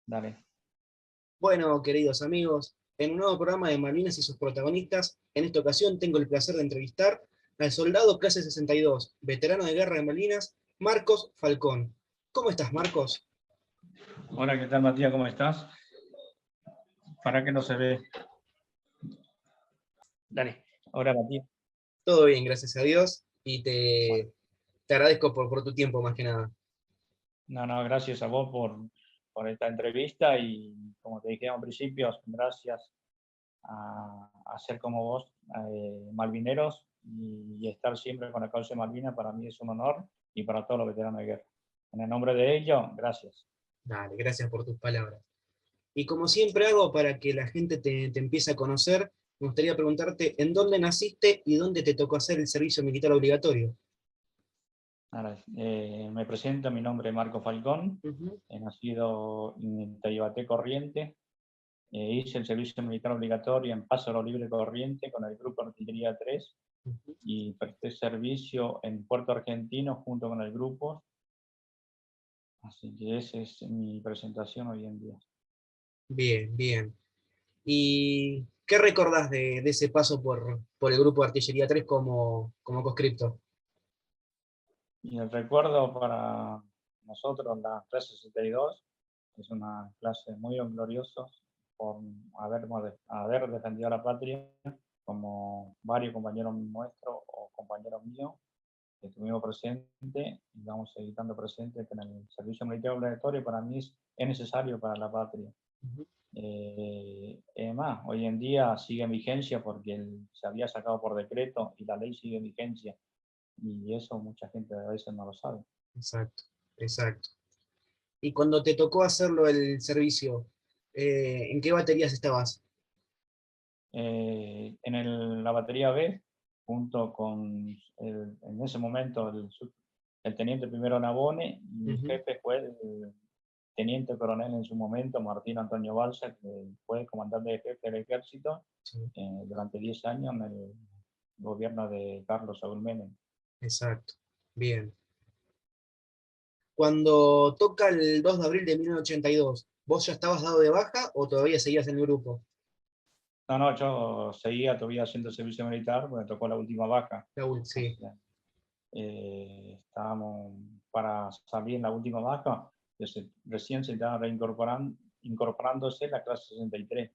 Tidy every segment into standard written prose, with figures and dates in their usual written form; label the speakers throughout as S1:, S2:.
S1: Dale.
S2: Bueno, queridos amigos, en un nuevo programa de Malvinas y sus protagonistas, en esta ocasión tengo el placer de entrevistar al soldado clase 62, veterano de guerra de Malvinas, Marcos Falcón. ¿Cómo estás, Marcos?
S1: Hola, ¿qué tal, Matías? ¿Cómo estás? ¿Para qué no se ve? Dale. Hola, Matías.
S2: Todo bien, gracias a Dios, y
S1: Bueno,
S2: te agradezco por tu tiempo más que nada.
S1: no, gracias a vos por esta entrevista y, como te dije al principio, gracias a ser como vos, malvineros, y estar siempre con la causa de Malvinas para mí es un honor y para todos los veteranos de guerra. En el nombre de ellos, gracias.
S2: Dale, gracias por tus palabras. Y como siempre hago para que la gente te empiece a conocer, me gustaría preguntarte en dónde naciste y dónde te tocó hacer el servicio militar obligatorio.
S1: Ahora, me presento, mi nombre es Marco Falcón,
S2: Ujú,
S1: he nacido en Taibaté Corriente. Hice el servicio militar obligatorio en Paso lo Libre Corriente con el Grupo Artillería 3
S2: ujú.
S1: y presté servicio en Puerto Argentino junto con el grupo. Así que esa es mi presentación hoy en día.
S2: Bien, bien. ¿Y qué recordás de ese paso por el grupo de Artillería 3 como conscripto?
S1: Y el recuerdo para nosotros, la clase 62, es una clase muy gloriosa por haber defendido a la patria, como varios compañeros nuestros o compañeros míos que estuvimos presentes y vamos a seguir estando presentes, que en el servicio militar obligatorio para mí es necesario para la patria.
S2: Ujú.
S1: Además, hoy en día sigue en vigencia porque se había sacado por decreto y la ley sigue en vigencia, y eso mucha gente a veces no lo sabe.
S2: Exacto, exacto. Y cuando te tocó hacerlo el servicio, ¿en qué baterías estabas?
S1: La batería B, junto con en ese momento el teniente primero Nabone, y mi
S2: Ujú.
S1: jefe fue el teniente coronel en su momento, Martín Antonio Balsa, que fue comandante de jefe del ejército
S2: Sí,
S1: durante 10 años en el gobierno de Carlos Saúl Menem.
S2: exacto. Bien. Cuando toca el 2 de abril de 1982, ¿vos ya estabas dado de baja o todavía seguías en el grupo?
S1: No, yo seguía todavía haciendo servicio militar, porque me tocó la última baja. O
S2: Sí.
S1: sea, estábamos para salir en la última baja, recién se estaba incorporándose la clase 63.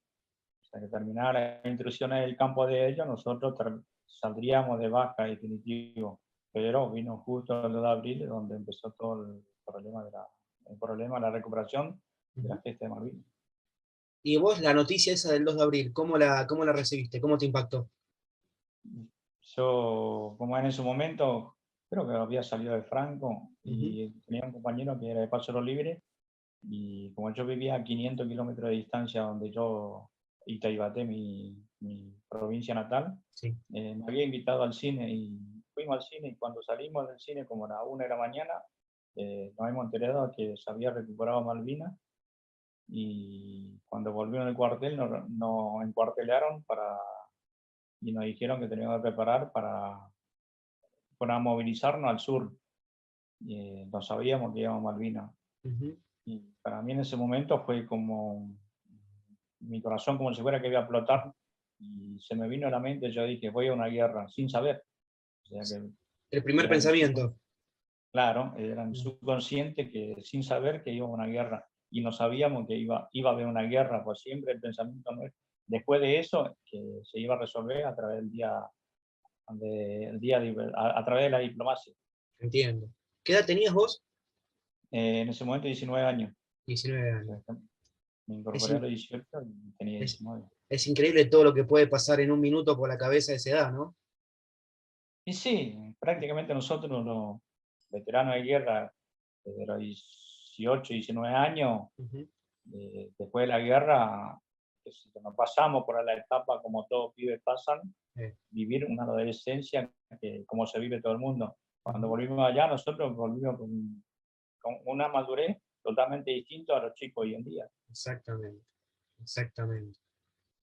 S1: Hasta que terminara la instrucción en el campo de ellos, nosotros saldríamos de baja definitivo. Pero vino justo el 2 de abril, donde empezó todo el problema de la recuperación de la
S2: Ujú.
S1: gesta de Malvinas.
S2: Y vos, la noticia esa del 2 de abril, cómo la recibiste? ¿Cómo te impactó?
S1: Yo, como en ese momento, creo que había salido de Franco
S2: Ujú.
S1: y tenía un compañero que era de Paso Libre, y como yo vivía a 500 kilómetros de distancia donde yo, Itaibaté, mi provincia natal,
S2: Sí.
S1: me había invitado al cine y fuimos al cine, y cuando salimos del cine, como a la 1 de la mañana, nos hemos enterado que se había recuperado Malvinas, y cuando volvimos al cuartel nos encuartelaron y nos dijeron que teníamos que preparar para movilizarnos al sur. No sabíamos que íbamos a Malvinas.
S2: Ujú.
S1: Y para mí en ese momento fue como mi corazón como si fuera que iba a explotar, y se me vino a la mente, yo dije, voy a una guerra, sin saber. O sea que
S2: El primer
S1: era en
S2: pensamiento.
S1: claro, era en subconsciente, que sin saber que iba a una guerra, y no sabíamos que iba a haber una guerra, pues siempre el pensamiento nuestro, después de eso, que se iba a resolver a través a través de la diplomacia.
S2: Entiendo. ¿Qué edad tenías vos?
S1: En ese momento 19 años.
S2: 19
S1: O sea,
S2: años.
S1: me
S2: Es,
S1: incorporé a
S2: in-
S1: los 18 y tenía
S2: es,
S1: 19.
S2: es increíble todo lo que puede pasar en un minuto por la cabeza de esa edad, ¿no?
S1: Y sí, prácticamente nosotros los veteranos de guerra, desde los 18, 19 años,
S2: Ujú.
S1: después de la guerra, que si nos pasamos por la etapa como todos pibes pasan,
S2: Eh,
S1: vivir una adolescencia que como se vive todo el mundo. Cuando
S2: ujú.
S1: volvimos allá, nosotros volvimos con una madurez totalmente distinta a los chicos hoy en día.
S2: Exactamente, exactamente.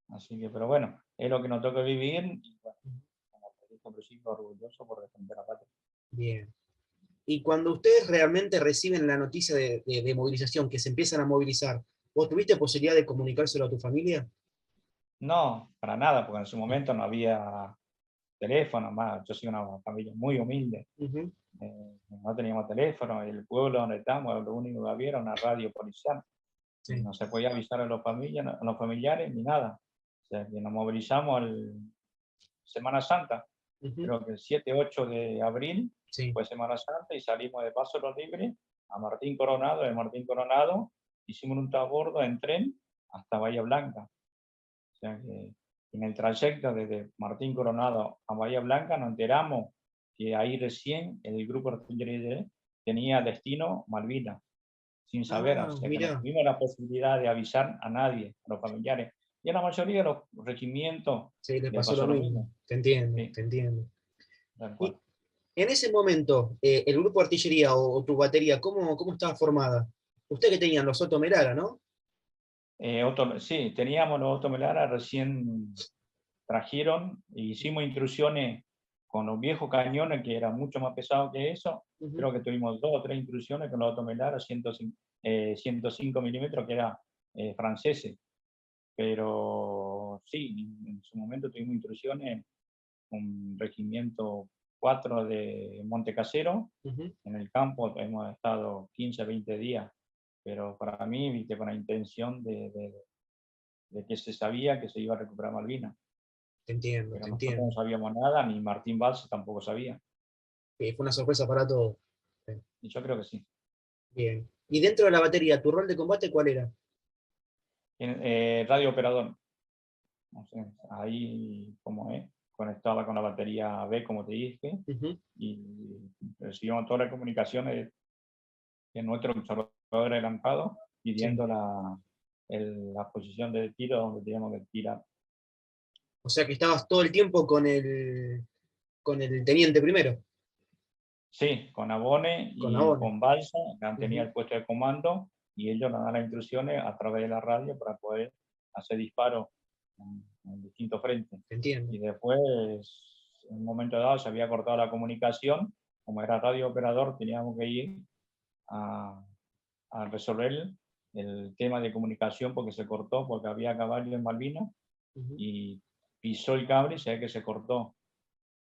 S1: Así que, pero bueno, es lo que nos toca vivir, y bueno,
S2: Ujú.
S1: como te dije al principio, orgulloso por defender la patria.
S2: Bien. Y cuando ustedes realmente reciben la noticia de movilización, que se empiezan a movilizar, ¿Vos tuviste posibilidad de comunicárselo a tu familia?
S1: No, para nada, porque en su momento no había teléfono, más, yo soy una familia muy humilde,
S2: Ujú,
S1: no teníamos teléfono, el pueblo donde estamos, lo único que había era una radio policial, y
S2: sí.
S1: no se podía avisar a a los familiares ni nada. O sea, que nos movilizamos Semana Santa,
S2: Ujú,
S1: creo que el 7, 8 de abril
S2: sí.
S1: fue Semana Santa y salimos de Paso de los Libres a Martín Coronado, de Martín Coronado hicimos un transbordo en tren hasta Bahía Blanca. O sea que en el trayecto desde Martín Coronado a Bahía Blanca nos enteramos que ahí recién el grupo artillería tenía destino Malvinas, sin saber, o
S2: Ah,
S1: sea que no
S2: mira,
S1: tuvimos la posibilidad de avisar a nadie, a los familiares. Y a la mayoría de los regimientos
S2: sí, les
S1: les
S2: pasó lo
S1: pasó lo
S2: mismo.
S1: mismo.
S2: Te entiendo,
S1: Sí,
S2: te entiendo.
S1: tal cual.
S2: Y en ese momento, el grupo de artillería o tu batería, ¿cómo estaba formada? Usted que tenían los Soto Melara, ¿no?
S1: Sí, teníamos los Otto Melara, recién trajeron, e hicimos intrusiones con los viejos cañones, que eran mucho más pesados que eso.
S2: Ujú,
S1: Creo que tuvimos 2 o 3 intrusiones con los Otto Melara 105 milímetros, que eran franceses. Pero sí, en su momento tuvimos intrusiones con regimiento 4 de Montecasero.
S2: ujú,
S1: En el campo hemos estado 15 20 días, pero para mí, viste, con la intención de que se sabía que se iba a recuperar Malvinas,
S2: te entiendo,
S1: pero
S2: te
S1: nosotros no
S2: entiendo.
S1: sabíamos nada, ni Martín Valls tampoco sabía,
S2: Fue una sorpresa para todos. Sí,
S1: y yo creo que sí.
S2: bien. Y dentro de la batería, ¿tu rol de combate cuál era?
S1: Radio operador, no sé, ahí como es, conectada con la batería B, como te dije,
S2: Ujú,
S1: y recibimos todas las comunicaciones de nuestro observador adelantado,
S2: sí.
S1: pidiendo la posición de tiro donde teníamos que tirar.
S2: O sea que estabas todo el tiempo con el teniente primero,
S1: Sí, con Abone
S2: con
S1: y
S2: Aone.
S1: con Balsa, que tenía
S2: Ujú,
S1: el puesto de comando, y ellos nos dan las instrucciones a través de la radio para poder hacer disparos en distintos frentes.
S2: te entiendo.
S1: Y después, en un momento dado, se había cortado la comunicación, como era radio operador, teníamos que ir a, a resolver el tema de comunicación porque se cortó, porque había caballo en Malvinas
S2: Ujú,
S1: y pisó el cable y se ve que se cortó.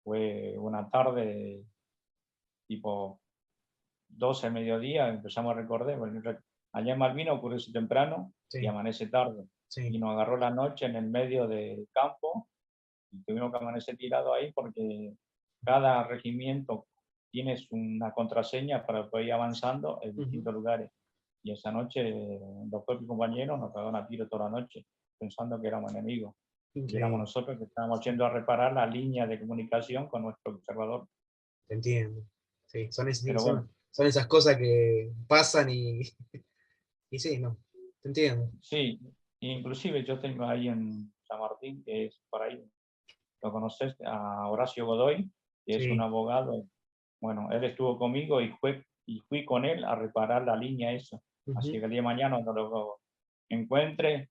S1: Fue una tarde tipo 12 al mediodía, empezamos a recordar, bueno, allá en Malvinas ocurre temprano y
S2: sí,
S1: amanece tarde. Y
S2: sí.
S1: nos agarró la noche en el medio del campo y tuvimos que amanecer tirado ahí porque cada regimiento tiene una contraseña para poder ir avanzando en
S2: Ujú,
S1: distintos lugares. Y esa noche los propios compañeros nos cagaron a tiro toda la noche, pensando que éramos enemigos. Y éramos
S2: increíble.
S1: nosotros que estábamos yendo a reparar la línea de comunicación con nuestro observador.
S2: Te entiendo. Sí, sí,
S1: Pero bueno,
S2: son esas cosas que pasan y sí, no. Te entiendo.
S1: sí, inclusive yo tengo ahí en San Martín, que es por ahí, lo conoces, a Horacio Godoy, que es un
S2: Sí.
S1: abogado. Bueno, él estuvo conmigo y fui con él a reparar la línea esa. Así
S2: Ujú,
S1: que el día de mañana cuando lo encuentre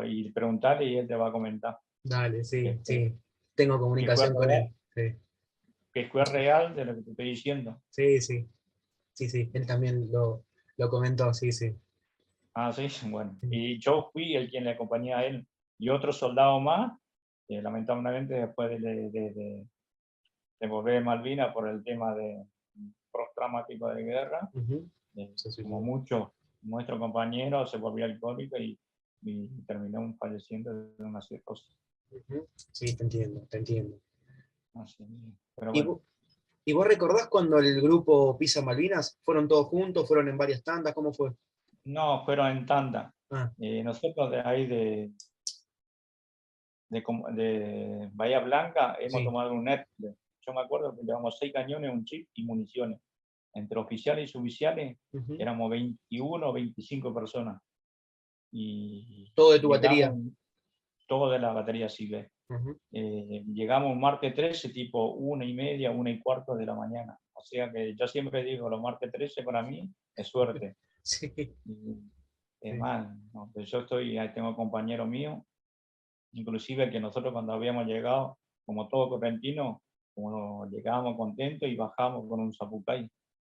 S1: y preguntarle y él te va a comentar
S2: dale,
S1: que,
S2: sí,
S1: que,
S2: sí. Tengo
S1: que fue
S2: comunicación con
S1: real,
S2: él. Sí,
S1: que fue real de lo que te estoy diciendo.
S2: sí, sí. Sí, sí. Él también lo comentó, sí, sí.
S1: Ah, sí, bueno. Y yo fui el quien le acompañé a él y otro soldado más, que lamentablemente después de volver a Malvinas por el tema de postraumático de guerra,
S2: Ujú, sí, sí,
S1: como
S2: sí.
S1: muchos, nuestro compañero se volvió alcohólico y terminó falleciendo de una cirrosis.
S2: Ujú, sí, te entiendo, te entiendo.
S1: Así, pero
S2: ¿Y
S1: bueno,
S2: vos, y vos recordás cuando el grupo Pisa Malvinas fueron todos juntos, fueron en varias tandas? ¿Cómo fue?
S1: no, fueron en tanda.
S2: Ah,
S1: Nosotros de ahí de Bahía Blanca hemos
S2: sí.
S1: tomado un Netflix. Yo me acuerdo que llevamos 6 cañones, un chip y municiones. Entre oficiales y suboficiales
S2: Ujú.
S1: éramos 21 o 25 personas. Y
S2: Todo de tu batería.
S1: llegamos todo de la batería civil.
S2: Ujú.
S1: Llegamos martes 13, tipo 1:30, 1:15 de la mañana. O sea que yo siempre digo, los martes 13 para mí es suerte.
S2: Sí,
S1: Y es
S2: sí.
S1: más, ¿no? Pues yo ahí tengo compañeros míos, inclusive que nosotros cuando habíamos llegado, como todo correntino, como llegábamos contentos y bajamos con un zapucay.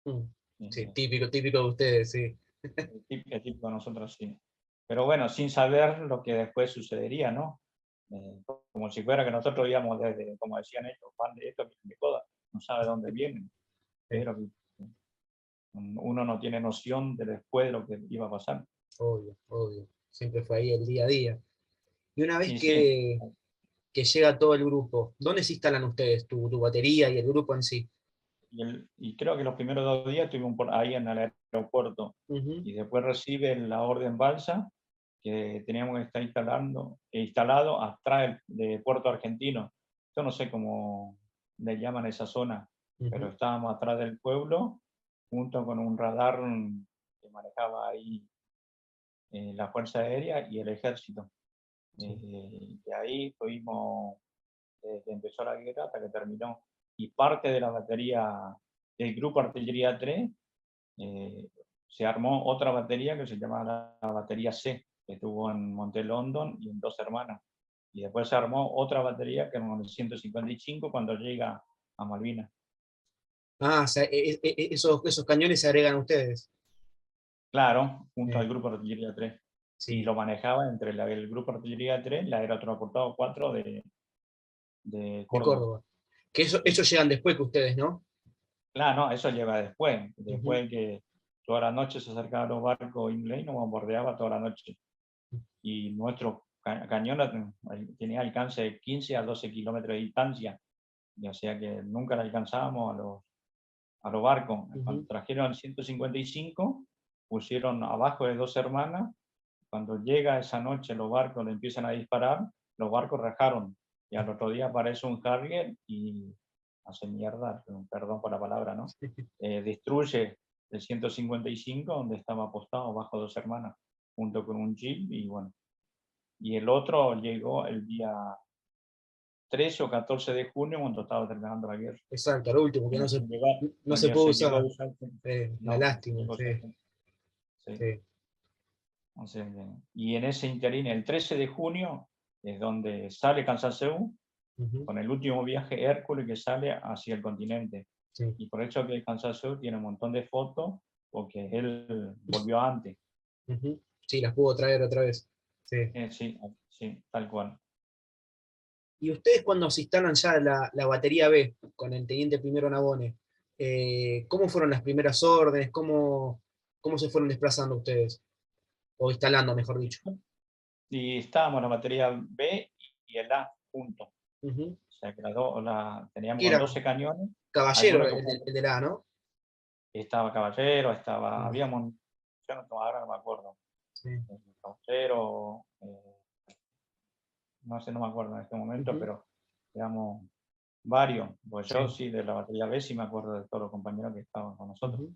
S2: Mm. Sí,
S1: Eh,
S2: típico, típico de ustedes, sí.
S1: el típico de nosotros sí. pero bueno, sin saber lo que después sucedería, ¿no? Como si fuera que nosotros íbamos desde, como decían ellos, van de esto, vienen de coda, no sabe dónde vienen, pero uno no tiene noción de después de lo que iba a pasar.
S2: Obvio, obvio. Siempre fue ahí el día a día. Y una vez
S1: Y sí,
S2: que llega todo el grupo, ¿dónde se instalan ustedes? Tu batería y el grupo en sí.
S1: y creo que los primeros 2 días estuvimos ahí en el aeropuerto,
S2: Ujú,
S1: y después recibe la orden balsa que teníamos que estar instalado atrás de Puerto Argentino. Yo no sé cómo le llaman esa zona, pero
S2: ujú,
S1: estábamos atrás del pueblo junto con un radar que manejaba ahí la Fuerza Aérea y el Ejército.
S2: sí.
S1: De ahí fuimos desde que empezó la guerra hasta que terminó. Y parte de la batería del Grupo Artillería 3, eh, se armó otra batería que se llama la batería C, que estuvo en Monte London y en Dos Hermanas. Y después se armó otra batería que en el 155 cuando llega a Malvinas.
S2: Ah, o sea, esos cañones se agregan a ustedes.
S1: Claro, junto al
S2: Eh,
S1: Grupo Artillería 3. Y
S2: sí,
S1: lo manejaba entre el Grupo Artillería 3, la Aerotransportado 4 de
S2: de
S1: Córdoba.
S2: Córdoba. Que
S1: Sí.
S2: ellos llegan después que ustedes, ¿no?
S1: Claro, no, eso lleva después.
S2: Ujú.
S1: Después que toda la noche se acercaban los barcos ingleses y nos bombardeaba toda la noche. Y nuestro cañón tenía alcance de 15 a 12 kilómetros de distancia, y o sea que nunca le alcanzábamos a los barcos. Cuando
S2: Ujú.
S1: trajeron el 155, pusieron abajo de Dos Hermanas. Cuando llega esa noche, los barcos le empiezan a disparar, los barcos rajaron, y al otro día aparece un Harrier y hace mierda, perdón por la palabra, ¿no? Destruye el 155 donde estaba apostado bajo Dos Hermanas, junto con un jeep, y bueno, y el otro llegó el día 13 o 14 de junio cuando estaba terminando la guerra.
S2: Exacto, lo último, que
S1: No
S2: no
S1: se
S2: se,
S1: llegó,
S2: no se puede
S1: se llegó a
S2: usar.
S1: usar,
S2: Una
S1: no, no se
S2: lástima,
S1: llegó a usar,
S2: sí,
S1: sí.
S2: sí.
S1: O sea y en ese interín, el 13 de junio, es donde sale Cansanseu
S2: Ujú,
S1: con el último viaje Hércules que sale hacia el continente.
S2: sí,
S1: Y por eso que Cansanseu tiene un montón de fotos, porque él volvió antes.
S2: ujú. Sí, las puedo traer otra vez. Sí.
S1: Sí, sí, tal cual.
S2: Y ustedes cuando se instalan ya la batería B con el teniente primero Nabone, ¿cómo fueron las primeras órdenes? ¿Cómo se fueron desplazando ustedes? O instalando, mejor dicho.
S1: Y estábamos en la batería B y el A juntos.
S2: Ujú.
S1: O sea que teníamos
S2: Que
S1: con
S2: era
S1: 12 cañones,
S2: Caballero,
S1: algunos que fueron,
S2: el de la A, ¿no?
S1: estaba Caballero,
S2: Mm,
S1: habíamos, yo no, ahora no me acuerdo,
S2: sí.
S1: Caballero, no sé, no me acuerdo en este momento,
S2: Ujú,
S1: pero digamos, varios. Pues yo
S2: sí.
S1: sí, de la batería B sí me acuerdo de todos los compañeros que estaban con nosotros.
S2: Ujú,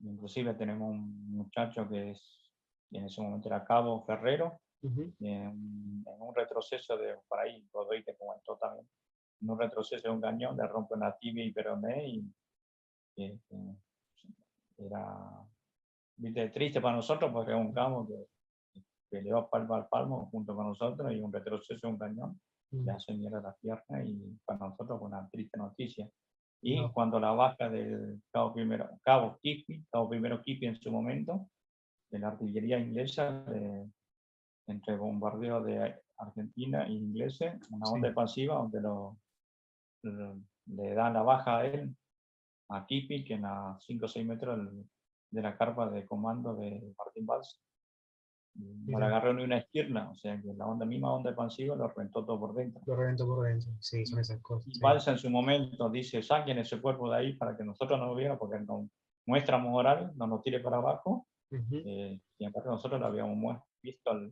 S1: Inclusive tenemos un muchacho que en ese momento era Cabo Ferrero,
S2: ujú.
S1: y en un retroceso de, por ahí, Godoy te comentó también, en un retroceso de un cañón le rompen la tibia y peroné, y este, era, viste, triste para nosotros porque es un cabo que peleó palmo al palmo junto con nosotros, y un retroceso de un cañón le
S2: Mm,
S1: hace mierda las piernas, y para nosotros fue una triste noticia. Y
S2: no,
S1: cuando la baja del cabo primero Kipi en su momento, de la artillería inglesa, entre bombardeo de Argentina e ingleses, una onda
S2: sí.
S1: expansiva donde le dan la baja a él, a Kipi, que en a 5 o 6 metros de la carpa de comando de Martín Valls. No le
S2: Mira,
S1: agarró ni una esquirla, o sea que la misma onda expansiva lo reventó todo por dentro.
S2: lo reventó por dentro. Sí, son esas cosas.
S1: Y
S2: Sí.
S1: Balsa en su momento dice: saquen ese cuerpo de ahí para que nosotros no lo viéramos, porque nuestra moral no nos tire para abajo.
S2: Ujú,
S1: Y aparte nosotros lo habíamos visto el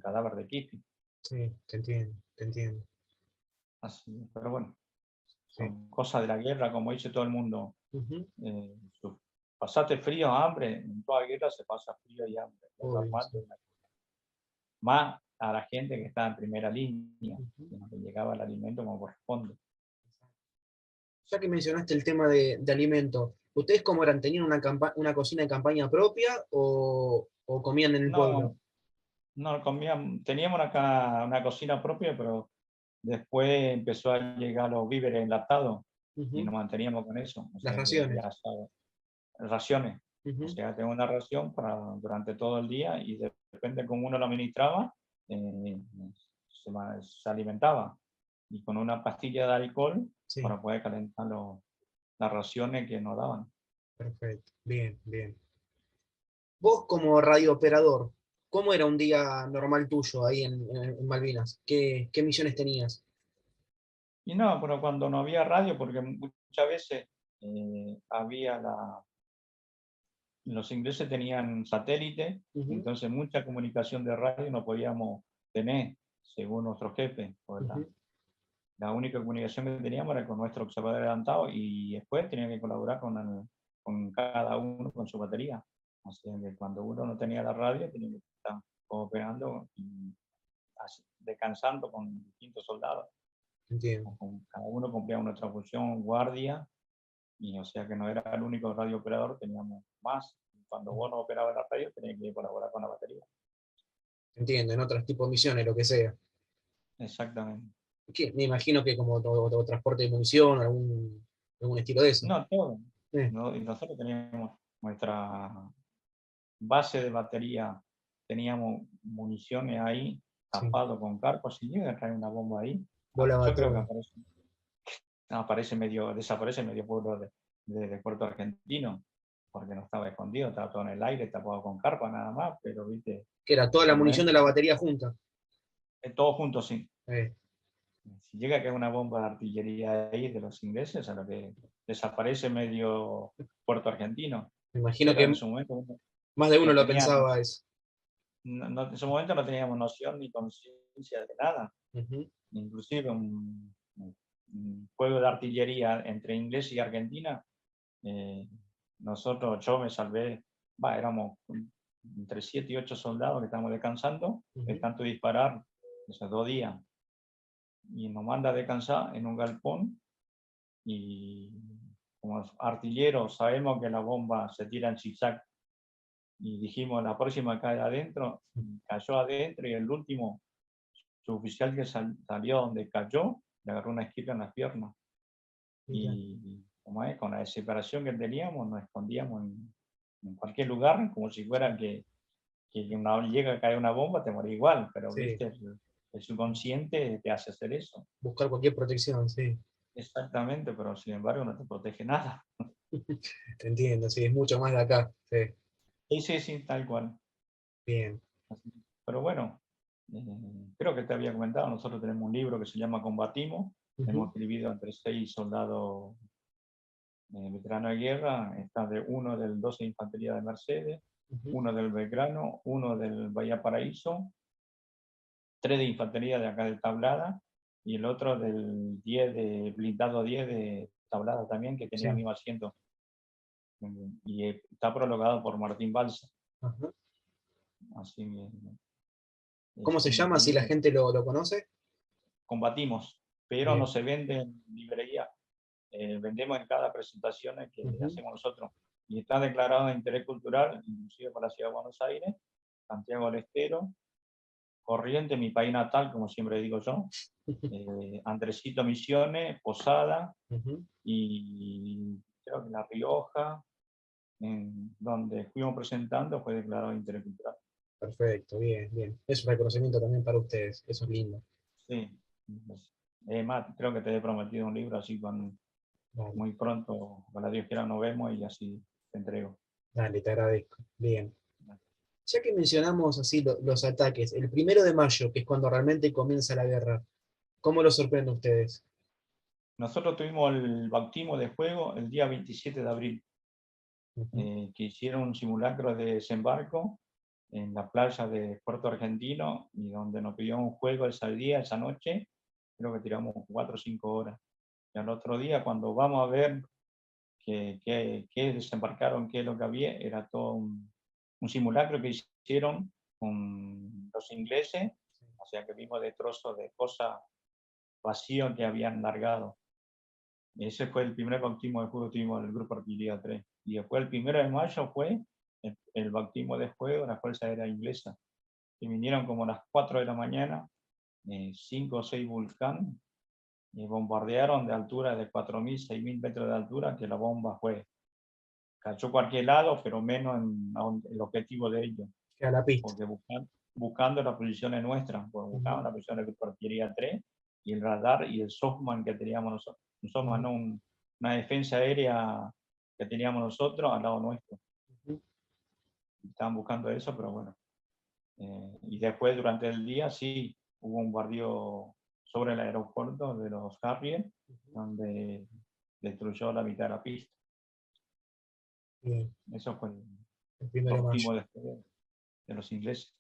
S1: cadáver de Kipi.
S2: sí, te entiendo, te entiendo.
S1: Así, pero bueno,
S2: Sí.
S1: son cosas de la guerra, como dice todo el mundo.
S2: Ujú,
S1: Eh, Pasaste frío, hambre, en toda guerra se pasa frío y hambre. Es
S2: obvio,
S1: normal,
S2: sí.
S1: más a la gente que está en primera línea,
S2: Ujú.
S1: que no le llegaba el alimento como corresponde.
S2: Ya que mencionaste el tema de alimento, ¿ustedes cómo eran? ¿Tenían una cocina de campaña propia o comían en el pueblo?
S1: No, no comíamos, teníamos una cocina propia, pero después empezó a llegar los víveres enlatados y
S2: Ujú.
S1: nos manteníamos con eso. O
S2: Las
S1: sea que
S2: raciones.
S1: ya sabes, raciones.
S2: Ujú.
S1: O sea, tengo una ración durante todo el día y depende de cómo uno lo administraba, eh, se alimentaba. Y con una pastilla de alcohol
S2: Sí,
S1: para poder calentar las raciones que nos daban.
S2: perfecto. Bien, bien. Vos como radiooperador, ¿cómo era un día normal tuyo ahí en Malvinas? ¿Qué misiones tenías?
S1: Y no, pero cuando no había radio, porque muchas veces había los ingleses tenían satélite,
S2: Ujú,
S1: entonces mucha comunicación de radio no podíamos tener, según nuestro jefe. Pues
S2: ujú.
S1: la única comunicación que teníamos era con nuestro observador adelantado y después tenía que colaborar con cada uno con su batería. Así que cuando uno no tenía la radio, tenía que estar cooperando y descansando con distintos soldados.
S2: Entiendo,
S1: Cada uno cumplía nuestra función, guardia, y o sea que no era el único radio operador, teníamos más. Cuando vos no operabas la radio, tenías que colaborar con la batería.
S2: entiendo, en otros tipos de misiones, lo que sea.
S1: Exactamente.
S2: Me imagino que como todo transporte de munición, algún estilo de eso.
S1: No, todo.
S2: Eh,
S1: ¿No? Y nosotros teníamos nuestra base de batería, teníamos municiones ahí,
S2: sí,
S1: tapado con carcos, si llega a caer una bomba ahí,
S2: volaba
S1: yo creo que
S2: todo.
S1: desaparece medio pueblo de Puerto Argentino, porque no estaba escondido, estaba todo en el aire, tapado con carpa nada más, pero viste,
S2: Que era toda la
S1: esos
S2: munición de
S1: momentos,
S2: la batería junta.
S1: todos juntos, sí.
S2: Eh,
S1: Si llega a caer una bomba de artillería ahí de los ingleses, a lo que desaparece medio Puerto Argentino,
S2: Me imagino
S1: pero en
S2: que
S1: su momento
S2: más de uno
S1: no
S2: lo
S1: tenía,
S2: pensaba eso.
S1: en su momento no teníamos noción ni conciencia de nada.
S2: Ujú,
S1: Inclusive un juego de artillería entre inglés y Argentina, eh, yo me salvé, éramos entre 7 y 8 soldados que estábamos descansando, de
S2: ujú.
S1: tanto disparar esos 2 días, y nos manda a descansar en un galpón, y como artilleros sabemos que la bomba se tira en zigzag, y dijimos, la próxima cae adentro, y cayó adentro, y el último suboficial que salió donde cayó, le agarró una esquina en las piernas.
S2: Mira,
S1: Y como es, con la desesperación que teníamos, nos escondíamos en cualquier lugar, como si
S2: sí,
S1: fuera que llega a caer una bomba, te morí igual, pero
S2: sí.
S1: viste, el subconsciente te hace hacer eso.
S2: Buscar cualquier protección, sí.
S1: Exactamente, pero sin embargo no te protege nada.
S2: Te entiendo, sí, es mucho más de acá. Sí,
S1: Sí, sí, sí, tal cual.
S2: bien.
S1: Así. Pero bueno, creo que te había comentado, nosotros tenemos un libro que se llama Combatimos, hemos
S2: Ujú,
S1: escribido entre 6 soldados veteranos de guerra, está uno del 12 de Infantería de Mercedes,
S2: ujú.
S1: uno del Belgrano, uno del Bahía Paraíso, 3 de Infantería de acá de Tablada, y el otro del 10 de blindado 10 de Tablada también, que tenía el
S2: Sí,
S1: mismo asiento. Y está prologado por Martín Balsa.
S2: ajá.
S1: Así que
S2: ¿Cómo
S1: es
S2: se
S1: un
S2: llama si la
S1: libro.
S2: gente lo conoce?
S1: Combatimos, pero no
S2: Bien.
S1: se vende en librería. Vendemos en cada presentación que
S2: Ujú.
S1: hacemos nosotros. Y está declarado de interés cultural, inclusive para la Ciudad de Buenos Aires, Santiago del Estero, Corrientes, mi país natal, como siempre digo yo, Andresito Misiones, Posada,
S2: Ujú.
S1: y creo que La Rioja, en donde fuimos presentando, fue declarado de interés cultural.
S2: Perfecto, bien, bien. Es un reconocimiento también para ustedes, eso es lindo.
S1: Sí. Más, creo que te he prometido un libro, así
S2: Dale,
S1: muy pronto, para Dios quiera, nos vemos y así te entrego.
S2: dale, te agradezco. Bien. Ya que mencionamos así los ataques, el 1 de mayo, que es cuando realmente comienza la guerra, ¿cómo lo sorprende a ustedes?
S1: Nosotros tuvimos el bautismo de fuego el día 27 de abril,
S2: Ujú,
S1: que hicieron un simulacro de desembarco en la playa de Puerto Argentino, y donde nos pidió un juego ese día, esa noche, creo que tiramos 4 o 5 horas. Y al otro día, cuando vamos a ver qué desembarcaron, qué es lo que había, era todo un simulacro que hicieron con los ingleses, o sea que vimos de trozos de cosas vacíos que habían largado. Ese fue el primer bautismo de fuego que tuvimos del Grupo Artillería 3. Y después el 1 de mayo fue el bautismo de fuego de la Fuerza Aérea Inglesa, que vinieron como a las 4 de la mañana, 5 o 6 Vulcán, y bombardearon de altura de 4.000, 6.000 metros de altura, que la bomba fue cayó cualquier lado, pero menos el objetivo de ellos,
S2: Que a la pista.
S1: porque buscando las posiciones nuestras, pues buscaban la posición de la artillería 3 y el radar y el SOFMAN que teníamos nosotros. Un SOFMAN, no, una defensa aérea que teníamos nosotros al lado nuestro. Estaban buscando eso, pero bueno. Y después, durante el día, sí, hubo un bombardeo sobre el aeropuerto de los Harrier, donde destruyó la mitad de la pista.
S2: Bien,
S1: Eso fue
S2: el
S1: el
S2: 1 de mayo.
S1: último después de los ingleses.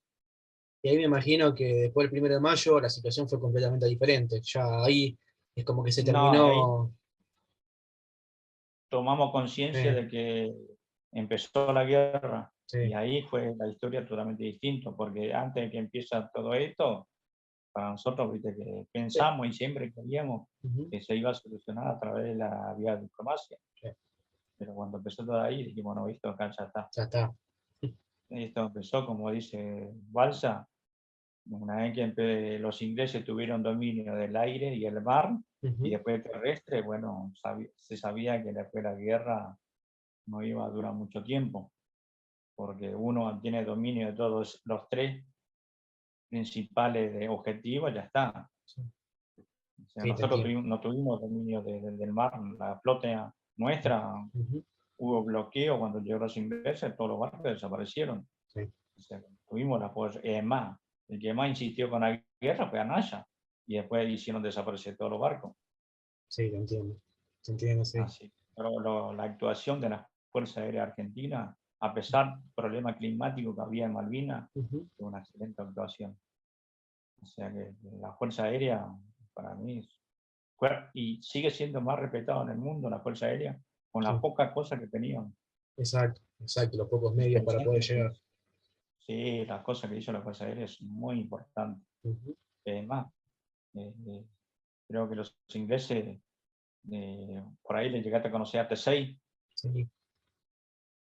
S2: Y ahí me imagino que después del 1 de mayo la situación fue completamente diferente. Ya ahí es como que se
S1: No, ahí
S2: terminó.
S1: tomamos conciencia de que empezó la guerra y
S2: Sí.
S1: ahí fue la historia totalmente distinta, porque antes de que empieza todo esto, para nosotros, viste, que
S2: Sí.
S1: pensamos y siempre creíamos
S2: Ujú.
S1: que se iba a solucionar a través de la vía de diplomacia.
S2: Sí.
S1: Pero cuando empezó todo ahí, dijimos, no, esto acá ya está.
S2: Ya está.
S1: Esto empezó, como dice Balsa, una vez que los ingleses tuvieron dominio del aire y el mar, y
S2: Ujú.
S1: después terrestre, bueno, se sabía que después la guerra no iba a durar mucho tiempo, porque uno tiene dominio de todos los tres principales de objetivos, ya está.
S2: Sí.
S1: O sea,
S2: Sí, te
S1: nosotros
S2: entiendo.
S1: no tuvimos dominio del mar, la flota nuestra,
S2: Ujú.
S1: hubo bloqueo cuando llegaron los ingleses, todos los barcos desaparecieron.
S2: Sí.
S1: O sea, tuvimos la fuerza. Y además, el que más insistió con la guerra fue Anaya, y después hicieron desaparecer todos los barcos.
S2: Sí, te entiendo. Te entiendo, sí.
S1: Así. Pero la actuación de la Fuerza Aérea Argentina, a pesar del problema climático que había en Malvinas,
S2: Ujú.
S1: fue una excelente actuación. O sea que la Fuerza Aérea, para mí, fue, y sigue siendo más respetada en el mundo la Fuerza Aérea, con las
S2: Sí.
S1: pocas cosas que tenían.
S2: Exacto, exacto. Los pocos medios para poder llegar.
S1: Sí, las cosas que hizo la Fuerza Aérea es muy importante.
S2: Ujú.
S1: Además, eh, creo que los ingleses, por ahí les llegaste a conocer a T6.
S2: Sí.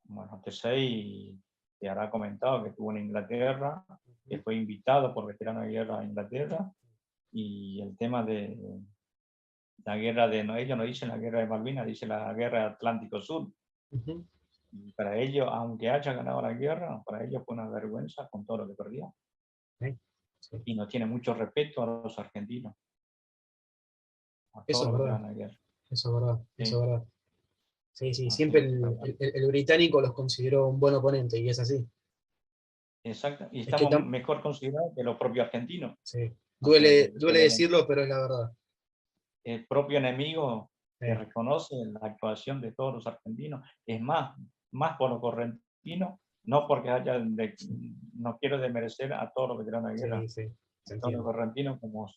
S1: Bueno, T6 te habrá comentado que estuvo en Inglaterra, que
S2: Ujú.
S1: fue invitado por veteranos de guerra a Inglaterra, y el tema de la guerra de, no, ellos no dicen la guerra de Malvinas, dicen la guerra del Atlántico Sur.
S2: Ujú.
S1: Y para ellos, aunque haya ganado la guerra, para ellos fue una vergüenza con todo lo que perdió.
S2: Sí. Sí.
S1: Y no tiene mucho respeto a los argentinos, a
S2: Eso
S1: todos
S2: es
S1: los
S2: verdad.
S1: veteranos de guerra.
S2: Eso es verdad. Eso
S1: Sí,
S2: es verdad. Sí, sí. Siempre
S1: así, pero bueno.
S2: el británico los consideró un buen oponente y es así.
S1: Exacto. Y
S2: Es que
S1: estamos mejor considerados que los propios argentinos.
S2: sí.
S1: O sea, que
S2: Duele decirlo, pero es la verdad.
S1: el propio enemigo que
S2: Sí.
S1: reconoce la actuación de todos los argentinos. Es más por los correntinos, no porque no quiero desmerecer a todos los veteranos de guerra,
S2: Sí, sí.
S1: a
S2: Se
S1: todos los
S2: entiende.
S1: correntinos como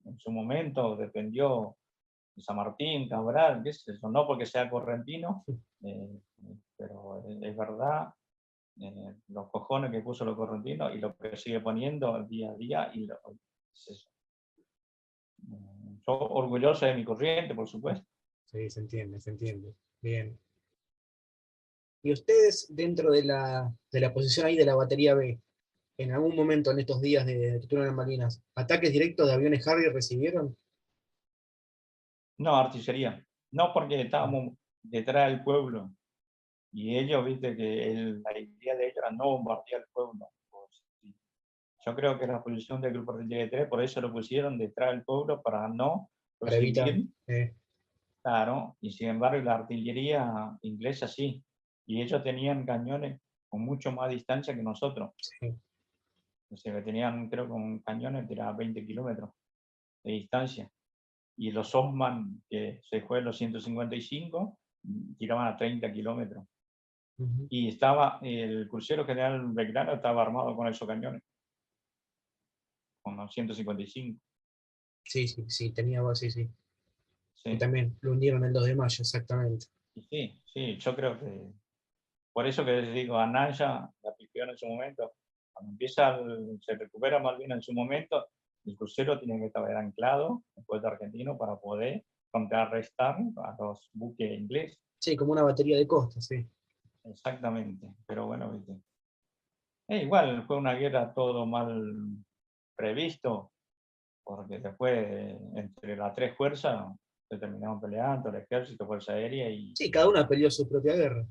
S1: en su momento defendió San Martín, Cabral, qué sé yo, no porque sea correntino, eh, pero es verdad, los cojones que puso los correntinos y lo que sigue poniendo día a día, y es eso. Yo orgulloso de mi corriente, por supuesto.
S2: Sí, se entiende, se entiende. Bien. ¿Y ustedes, dentro de la posición ahí de la batería B, en algún momento en estos días de turno en Malvinas, ataques directos de aviones Harrier recibieron?
S1: No, artillería. No, porque estábamos detrás del pueblo y ellos, viste, que la idea de ellos era no bombardear el pueblo. Pues, sí. Yo creo que la posición del Grupo Artillería 3, por eso lo pusieron detrás del pueblo para no
S2: Para evitar.
S1: recibir, claro, y sin embargo la artillería inglesa sí. Y ellos tenían cañones con mucho más distancia que nosotros.
S2: Sí.
S1: O sea, que tenían, creo, con cañones de 20 kilómetros de distancia. Y los Osman, que se fue en los 155, tiraban a 30 kilómetros.
S2: Ujú.
S1: Y estaba, el crucero general Belgrano estaba armado con esos cañones, con los 155.
S2: Sí, sí, sí, tenía voz, sí, sí. Y
S1: Sí,
S2: también lo hundieron el 2 de mayo, exactamente.
S1: y sí, sí, yo creo que, por eso que les digo, Anaya la pifió en su momento. Cuando se recupera Malvinas en su momento, el crucero tiene que estar anclado en puerto argentino para poder contrarrestar a los buques ingleses.
S2: Sí, como una batería de costa, sí.
S1: Exactamente, pero bueno, ¿viste? Igual fue una guerra todo mal previsto, porque después entre las tres fuerzas se terminaron peleando, el ejército, fuerza aérea, y
S2: Sí, cada una peleó su propia guerra.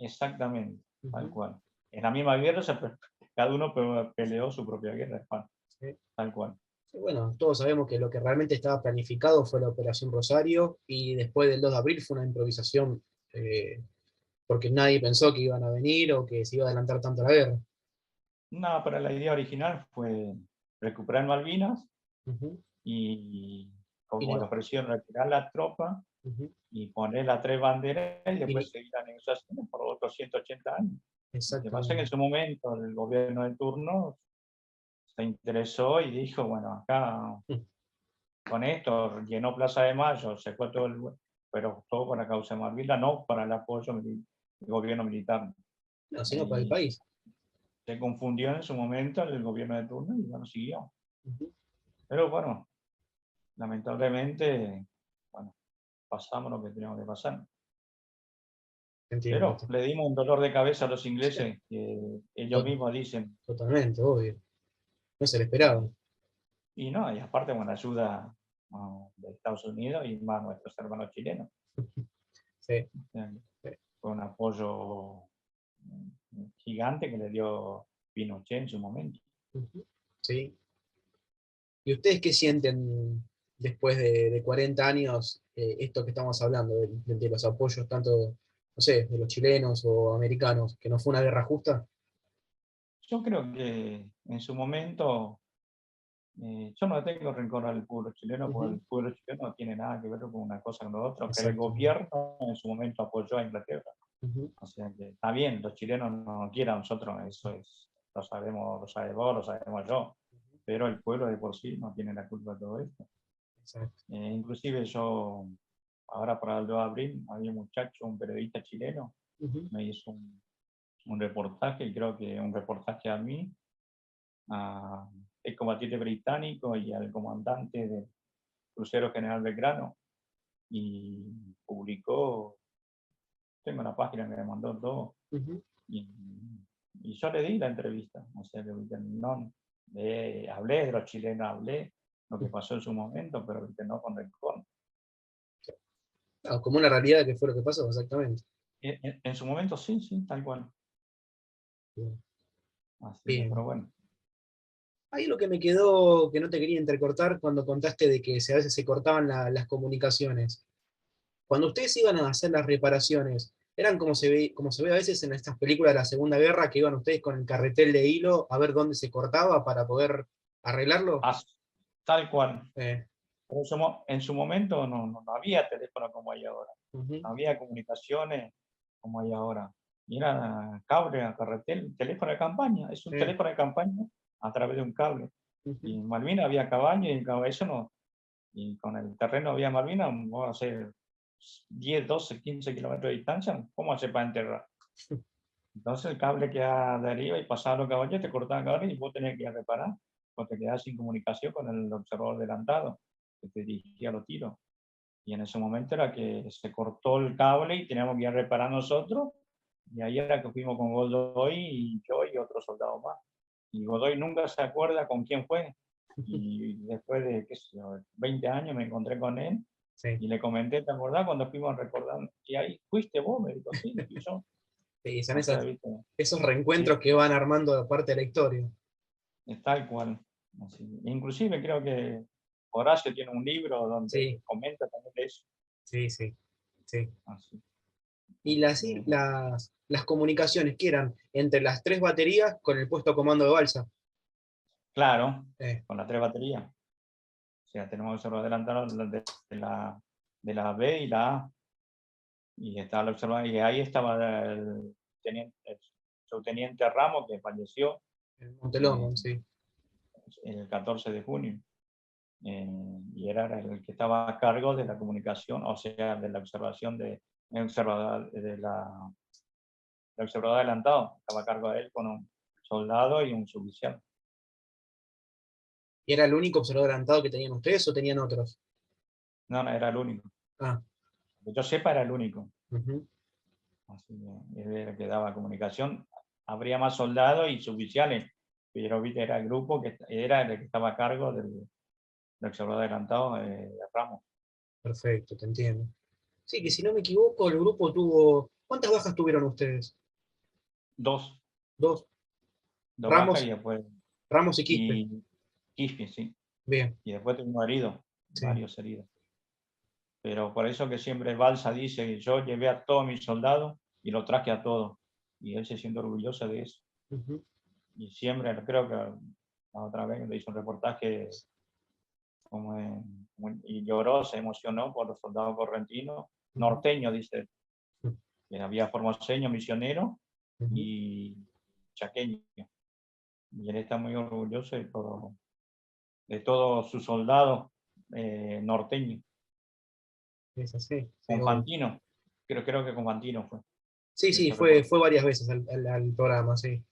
S1: Exactamente, tal
S2: Ujú.
S1: cual. En la misma guerra, cada uno peleó su propia guerra, Juan,
S2: Sí.
S1: tal cual.
S2: Y bueno, todos sabemos que lo que realmente estaba planificado fue la Operación Rosario, y después del 2 de abril fue una improvisación, porque nadie pensó que iban a venir o que se iba a adelantar tanto la guerra.
S1: No, pero la idea original fue recuperar Malvinas
S2: Ujú.
S1: y
S2: Y
S1: como le
S2: no,
S1: ofrecieron retirar la tropa
S2: ujú.
S1: y poner las tres banderas y
S2: Y
S1: después seguir las negociaciones por otros 180 años. Lo que pasa es que en
S2: exactamente.
S1: su momento el gobierno de turno se interesó y dijo, bueno, acá
S2: Mm.
S1: con esto llenó Plaza de Mayo, se fue todo pero todo para causa de Malvinas, no para el apoyo del gobierno militar.
S2: No, sino para el
S1: Y
S2: país.
S1: se confundió en su momento el gobierno de turno y bueno, siguió.
S2: Ujú.
S1: Pero bueno, lamentablemente, bueno, pasamos lo que teníamos que pasar.
S2: Entiendo.
S1: Pero le dimos un dolor de cabeza a los ingleses que ellos
S2: To-
S1: mismos dicen,
S2: Totalmente, obvio. No se lo esperaba.
S1: y no, y aparte con la ayuda de Estados Unidos y más nuestros hermanos chilenos.
S2: Sí,
S1: O sea,
S2: sí.
S1: fue un apoyo gigante que le dio Pinochet en su momento.
S2: Ujú. Sí. ¿Y ustedes qué sienten después de 40 años, esto que estamos hablando, de los apoyos tanto, no sé, de los chilenos o americanos, que no fue una guerra justa?
S1: Yo creo que en su momento, yo no tengo rencor al pueblo chileno, porque
S2: Ujú.
S1: el pueblo chileno no tiene nada que ver con una cosa con lo otro, que el
S2: Exacto.
S1: gobierno en su momento apoyó a Inglaterra.
S2: Ujú.
S1: O sea que está bien, los chilenos no quieran a nosotros, eso es, lo sabe vos, lo sabemos yo, pero el pueblo de por sí no tiene la culpa de todo esto.
S2: Exacto.
S1: Inclusive yo, ahora para el 2 de abril, había un muchacho, un periodista chileno,
S2: Ujú.
S1: me hizo un reportaje, y creo que un reportaje a mí, a el combatiente británico y al comandante del crucero General Belgrano, y publicó, tengo una página que me mandó todo,
S2: Ujú.
S1: y, y yo le di la entrevista, o sea, no, hablé de los chilenos, hablé lo que pasó en su momento, pero no con rencor.
S2: Ah, como una realidad que fue lo que pasó, exactamente.
S1: En su momento sí, sí, tal cual.
S2: Bien.
S1: Así que, pero
S2: Bien.
S1: bueno.
S2: Ahí lo que me quedó, que no te quería intercortar, cuando contaste de que a veces se cortaban las comunicaciones. Cuando ustedes iban a hacer las reparaciones, eran como se ve a veces en estas películas de la Segunda Guerra, que iban ustedes con el carretel de hilo a ver dónde se cortaba para poder arreglarlo.
S1: Tal cual.
S2: Eh,
S1: En su momento no había teléfono como hay ahora,
S2: Ujú.
S1: no había comunicaciones como hay ahora. Y era cable a carretel, teléfono de campaña, es un
S2: Eh,
S1: teléfono de campaña a través de un cable. Y
S2: Ujú.
S1: en Malvinas había cabaña y en eso no, y con el terreno había Malvinas, vamos a hacer 10, 12, 15 kilómetros de distancia, ¿cómo hace para enterrar? Entonces el cable queda de arriba y pasaba los caballos, te cortaban el cable y vos tenías que ir a reparar, porque te quedabas sin comunicación con el observador adelantado, que te dirigía los tiros. Y en ese momento era que se cortó el cable y teníamos que ir a reparar nosotros, y ahí era que fuimos con Godoy y yo y otro soldado más. Y Godoy nunca se acuerda con quién fue. Y después de, qué sé yo, 20 años me encontré con él
S2: Sí.
S1: y le comenté, ¿te acordás cuando fuimos a recordar? Y ahí, ¿fuiste vos? Me dijo, sí, fui yo.
S2: Sí, son
S1: O sea, viste,
S2: esos
S1: sí,
S2: reencuentros que van armando parte de la historia.
S1: es tal cual. Así. Inclusive creo que Horacio tiene un libro donde
S2: Sí,
S1: comenta también de eso.
S2: sí, sí, sí.
S1: Así,
S2: Y
S1: así
S2: las,
S1: que,
S2: las comunicaciones que eran entre las tres baterías con el puesto comando de balsa.
S1: claro,
S2: Eh,
S1: con las tres baterías. O sea, tenemos que solo adelantar de la B y la A. Y estaba el observador, y ahí estaba el subteniente Ramos, que falleció
S2: en
S1: eh,
S2: Montelongo, sí.
S1: el 14 de junio. Y era el que estaba a cargo de la comunicación, o sea, de la observación del observador adelantado. Estaba a cargo de él con un soldado y un suboficial.
S2: ¿Y era el único observador adelantado que tenían ustedes o tenían otros?
S1: No, no, era el único.
S2: Ah,
S1: Que yo sepa, era el único.
S2: ujú.
S1: Así que él era el que daba comunicación. Habría más soldados y suboficiales, pero viste, era el grupo que era el que estaba a cargo del observador adelantado de Ramos.
S2: Perfecto, te entiendo. Sí, que si no me equivoco, el grupo tuvo ¿Cuántas bajas tuvieron ustedes?
S1: Dos,
S2: Dos.
S1: dos bajas y
S2: Ramos,
S1: después,
S2: Ramos y Quispe.
S1: y Quispe, sí.
S2: Bien,
S1: Y después tuvimos heridos,
S2: sí.
S1: varios heridos. Pero por eso que siempre Balsa dice que yo llevé a todos mis soldados y lo traje a todos. Y él se siente orgulloso de eso.
S2: Ujú.
S1: Y siempre, creo que la otra vez le hizo un reportaje y lloró, se emocionó por los soldados correntinos, norteños, dice, que había formoseños, misioneros
S2: Ujú.
S1: y chaqueños. Y él está muy orgulloso de todos sus soldados norteños.
S2: Es así. Sí,
S1: Con
S2: obvio.
S1: Fantino, creo que con Fantino fue.
S2: Sí, sí,
S1: Eso
S2: fue
S1: reportaje.
S2: varias veces al programa, sí.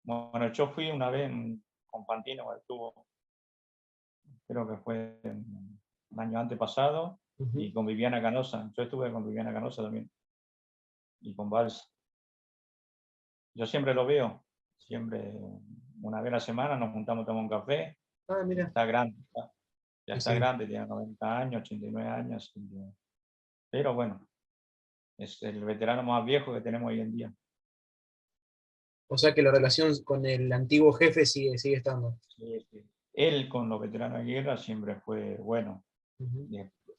S1: Bueno, yo fui una vez con Fantino, estuvo, creo que fue un año antepasado,
S2: Ujú.
S1: y con Viviana Canosa. Yo estuve con Viviana Canosa también, y con Valls. Yo siempre lo veo, siempre, una vez a la semana nos juntamos a tomar un café.
S2: Ah, mira.
S1: Está grande, ya
S2: Y
S1: está
S2: sí.
S1: grande, tiene 90 años, 89 años, pero bueno, es el veterano más viejo que tenemos hoy en día.
S2: O sea que la relación con el antiguo jefe sigue estando.
S1: Sí, sí. Él con los veteranos de guerra siempre fue bueno.
S2: Ujú.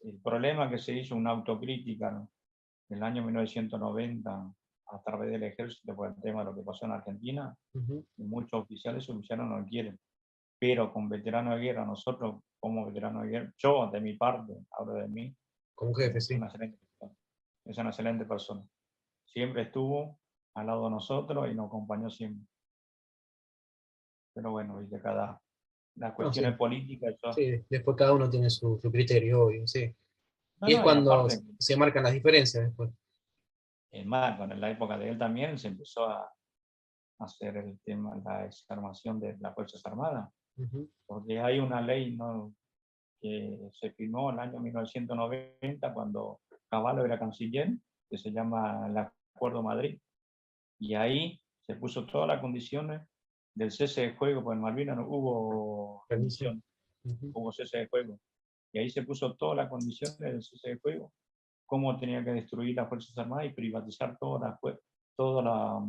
S1: El problema que se hizo una autocrítica, ¿no? En el año 1990 a través del ejército por el tema de lo que pasó en Argentina,
S2: Ujú.
S1: y muchos oficiales no lo quieren. Pero con veteranos de guerra, nosotros como veteranos de guerra, yo de mi parte, hablo de mí,
S2: Como jefe,
S1: es
S2: sí.
S1: una excelente persona. Es una excelente persona. Siempre estuvo al lado de nosotros y nos acompañó siempre. Pero bueno, y de las
S2: No,
S1: cuestiones
S2: sí.
S1: políticas, eso.
S2: Sí, después cada uno tiene su criterio, obvio, sí.
S1: No,
S2: Y es
S1: no, y
S2: cuando
S1: aparte,
S2: se marcan las diferencias después.
S1: es más, en la época de él también se empezó a hacer el tema, la desarmación de las Fuerzas Armadas,
S2: Ujú.
S1: porque hay una ley, ¿no?, que se firmó en el año 1990 cuando Cavallo era canciller, que se llama el Acuerdo Madrid, y ahí se puso todas las condiciones del cese de juego, porque en Malvinas no hubo
S2: Permiso.
S1: rendición,
S2: Ujú.
S1: hubo cese de juego, y ahí se puso todas las condiciones del cese de juego, cómo tenía que destruir las Fuerzas Armadas y privatizar toda la,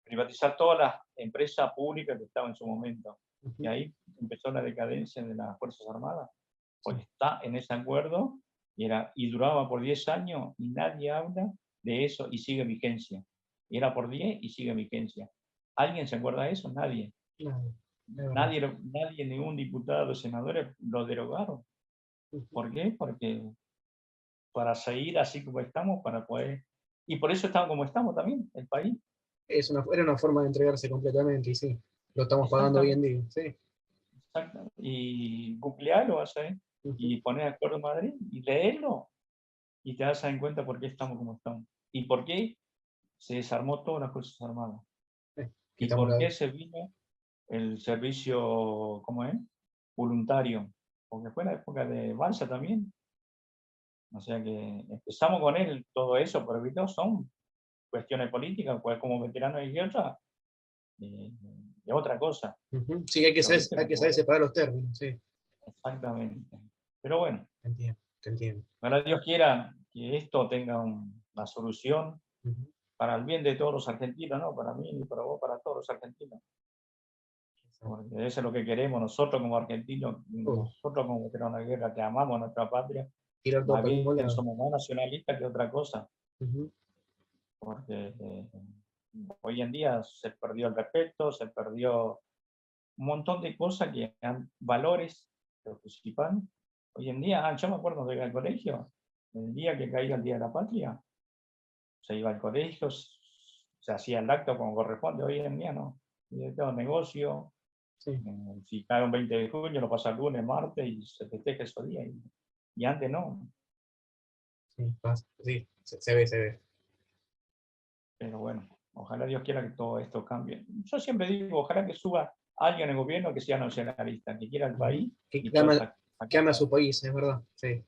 S1: privatizar todas las empresas públicas que estaban en su momento. Y
S2: Ujú.
S1: ahí empezó la decadencia de las Fuerzas Armadas,
S2: Sí.
S1: porque está en ese acuerdo y duraba por 10 años y nadie habla de eso y sigue vigencia. Y era por 10 y sigue vigencia. ¿Alguien se acuerda de eso? Nadie.
S2: Nada, es verdad.
S1: Nadie, ningún diputado, senadores lo derogaron.
S2: Ujú.
S1: ¿Por qué? Porque para seguir así como estamos, para poder... Y por eso estamos como estamos también, el país.
S2: Era una forma de entregarse completamente, y sí, lo estamos pagando hoy en
S1: Exactamente.
S2: día, sí.
S1: Exacto. Y googlearlo vas a ver,
S2: Ujú.
S1: y poner Acuerdo de Madrid y leerlo y te das en cuenta por qué estamos como estamos. Y por qué se desarmó todas las Fuerzas Armadas.
S2: Que
S1: Y
S2: estamos
S1: por
S2: la...
S1: qué se vino el servicio, ¿cómo es? Voluntario. Porque fue la época de Balsa también. O sea que empezamos con él todo eso, pero ahorita son cuestiones políticas, pues como veterano de guerra, de otra cosa.
S2: Ujú. Sí, hay que
S1: Pero
S2: saber,
S1: viste
S2: hay que
S1: cómo
S2: saber
S1: es.
S2: separar los términos, sí.
S1: Exactamente. Pero bueno,
S2: Te entiendo, te entiendo.
S1: ojalá Dios quiera que esto tenga una solución
S2: Ujú.
S1: para el bien de todos los argentinos, no para mí ni para vos, para todos los argentinos. Porque eso es lo que queremos nosotros como argentinos,
S2: Oh,
S1: nosotros como veteranos de guerra que amamos nuestra patria,
S2: tirar todo
S1: más
S2: para el mismo
S1: bien
S2: lado.
S1: somos más nacionalistas que otra cosa,
S2: Ujú.
S1: porque hoy en día se perdió el respeto, se perdió un montón de cosas que eran valores que los participan. Hoy en día, yo me acuerdo de ir al colegio, el día que caía el Día de la Patria, se iba al colegio, se hacía el acto como corresponde, hoy en día no. Y todo negocio,
S2: Sí,
S1: si cae un 20 de julio, lo pasa el lunes, martes y se festeja ese día. Y antes no,
S2: sí, pasa. Sí, se ve, se ve.
S1: pero bueno, ojalá Dios quiera que todo esto cambie. Yo siempre digo, ojalá que suba alguien en el gobierno que sea nacionalista, que quiera el
S2: Ujú.
S1: país y pueda sacar.
S2: Que ama a su país, es verdad. Sí.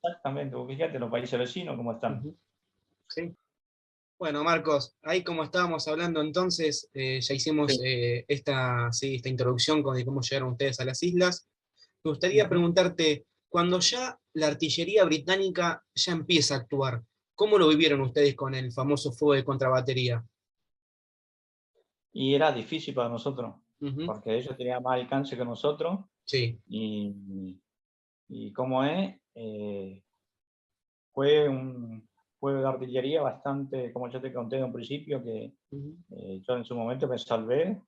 S1: Exactamente, porque fíjate los países vecinos cómo están.
S2: Ujú. Sí. Bueno, Marcos, ahí como estábamos hablando entonces, ya hicimos
S1: Sí.
S2: esta introducción de cómo llegaron ustedes a las islas. Me gustaría
S1: Ujú.
S2: preguntarte, cuando ya la artillería británica ya empieza a actuar, ¿Cómo lo vivieron ustedes con el famoso fuego de contrabatería?
S1: Y era difícil para nosotros,
S2: Ujú.
S1: porque ellos tenían más alcance que nosotros,
S2: Sí.
S1: y como es, fue un juego de artillería bastante, como yo te conté en un principio, que
S2: Ujú.
S1: yo en su momento me salvé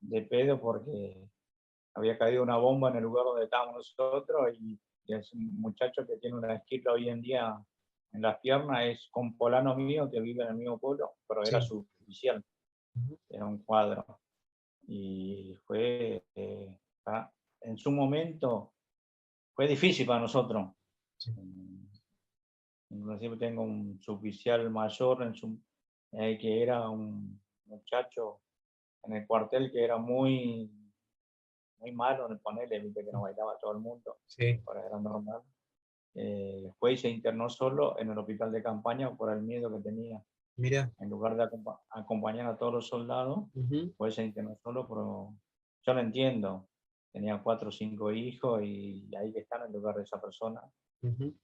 S1: de pedo porque había caído una bomba en el lugar donde estábamos nosotros y es un muchacho que tiene una esquirla hoy en día en las piernas, es compolano mío que vive en el mismo pueblo, pero era
S2: Sí.
S1: su oficial,
S2: Ujú.
S1: era un cuadro. Y fue, en su momento, fue difícil para nosotros.
S2: Sí.
S1: Inclusive tengo un suboficial mayor que era un muchacho en el cuartel que era muy malo en el panel, viste que no bailaba todo el mundo,
S2: Sí.
S1: ahora era normal. Fue y se internó solo en el hospital de campaña por el miedo que tenía.
S2: Mira.
S1: En lugar de acompañar a todos los soldados,
S2: Ujú.
S1: pues se internó solo, pero yo lo entiendo. Tenía 4 o 5 hijos y ahí que están en lugar de esa persona.
S2: Ujú.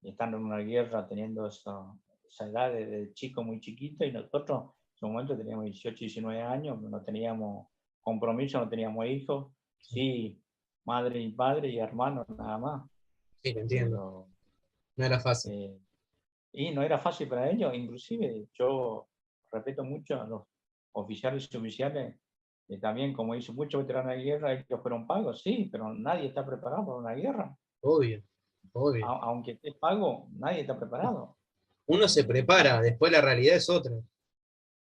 S1: Y estando en una guerra, teniendo esa edad de chico muy chiquito, y nosotros en su momento teníamos 18, 19 años, no teníamos compromiso, no teníamos hijos,
S2: Sí.
S1: sí, madre y padre y hermanos, nada más.
S2: Sí, lo entiendo.
S1: Pero,
S2: No era fácil.
S1: eh, y no era fácil para ellos, inclusive yo respeto mucho a los oficiales y suboficiales, que también, como hizo muchos veteranos de guerra, ellos fueron pagos, sí, pero nadie está preparado para una guerra.
S2: Obvio, obvio.
S1: Aunque esté pago, nadie está preparado.
S2: Uno se prepara, después la realidad es otra.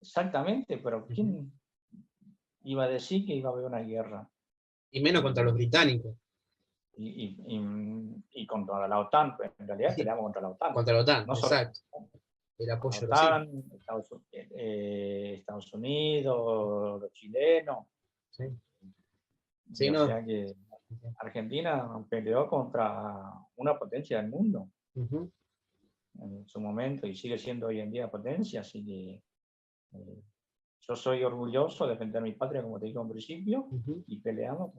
S1: Exactamente, pero
S2: Ujú.
S1: ¿quién iba a decir que iba a haber una guerra?
S2: Y menos contra los británicos.
S1: Y contra la OTAN, pues en realidad peleamos contra la OTAN.
S2: Contra la OTAN,
S1: No solo
S2: exacto. El
S1: la
S2: apoyo recibo.
S1: OTAN, Estados Unidos, los chilenos.
S2: Sí.
S1: Y
S2: Sí,
S1: o
S2: no.
S1: sea que Argentina peleó contra una potencia del mundo
S2: Ujú.
S1: en su momento y sigue siendo hoy en día potencia. Así que eh, yo soy orgulloso de defender mi patria, como te dije al principio,
S2: Ujú.
S1: y peleamos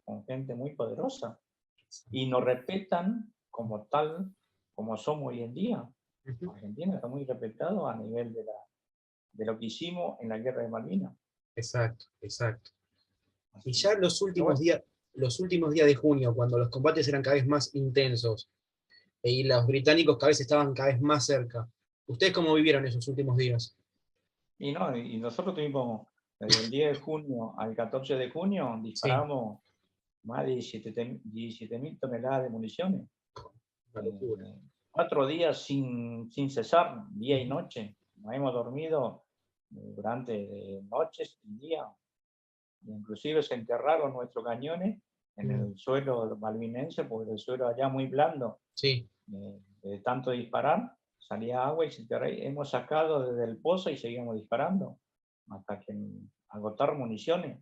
S1: con gente muy poderosa. Y nos respetan como tal, como somos hoy en día.
S2: Ujú.
S1: Argentina está muy respetado a nivel de lo que hicimos en la guerra de Malvinas.
S2: Exacto, exacto. Y
S1: Así,
S2: ya
S1: pero bueno,
S2: los últimos días de junio, cuando los combates eran cada vez más intensos y los británicos cada vez estaban cada vez más cerca, ¿ustedes cómo vivieron esos últimos días?
S1: y, no, y nosotros tuvimos, desde el 10 de junio al 14 de junio,
S2: Sí,
S1: disparamos más de 17.000 toneladas de municiones.
S2: una locura.
S1: 4 días sin cesar, día y
S2: Ujú.
S1: noche. No hemos dormido durante noches y días. Inclusive se enterraron nuestros cañones en
S2: Mm.
S1: el suelo malvinense, porque el suelo allá muy blando,
S2: Sí.
S1: de tanto disparar, salía agua y se enterraba. Hemos sacado desde el pozo y seguimos disparando hasta que agotar municiones.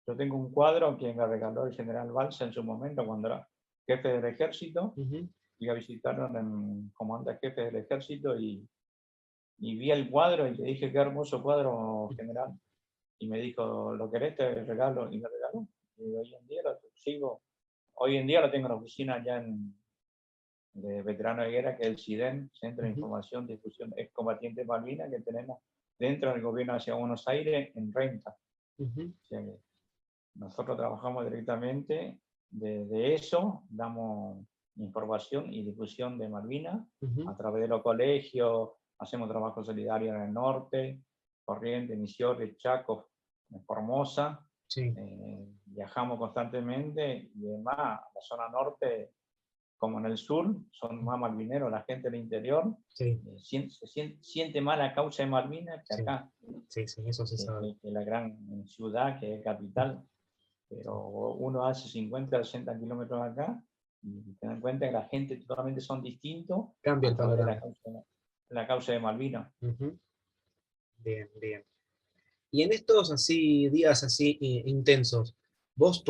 S1: Yo tengo un cuadro que me regaló el general Balsa en su momento cuando era jefe del ejército.
S2: Ujú.
S1: Fui a visitarlo en comandante jefe del ejército y vi el cuadro y le dije, qué hermoso cuadro, general. Y me dijo, ¿lo querés? Te regalo. Y me regaló. Y hoy en día lo sigo. Hoy en día lo tengo en la oficina allá de veterano de guerra, que es el CIDEN, Centro de
S2: Ujú.
S1: Información, Difusión Excombatiente Malvinas, que tenemos dentro del gobierno hacia Buenos Aires en renta.
S2: Ujú.
S1: O sea que nosotros trabajamos directamente de eso, damos información y difusión de Malvinas
S2: Ujú.
S1: a través de los colegios, hacemos trabajo solidario en el norte, Corrientes, Misiones, Chaco, Formosa,
S2: Sí,
S1: viajamos constantemente y además la zona norte como en el sur son más malvineros, la gente del interior
S2: sí,
S1: siente más la causa de Malvinas que
S2: sí,
S1: acá,
S2: sí, sí, eso se sabe.
S1: que la gran ciudad que es capital, pero uno hace 50, 60 kilómetros acá y te dan cuenta que la gente totalmente son distintos
S2: Cambia
S1: a
S2: el
S1: través de
S2: panorama.
S1: la causa de Malvinas.
S2: Ujú. Bien, bien. Y en estos así días así intensos, ¿vos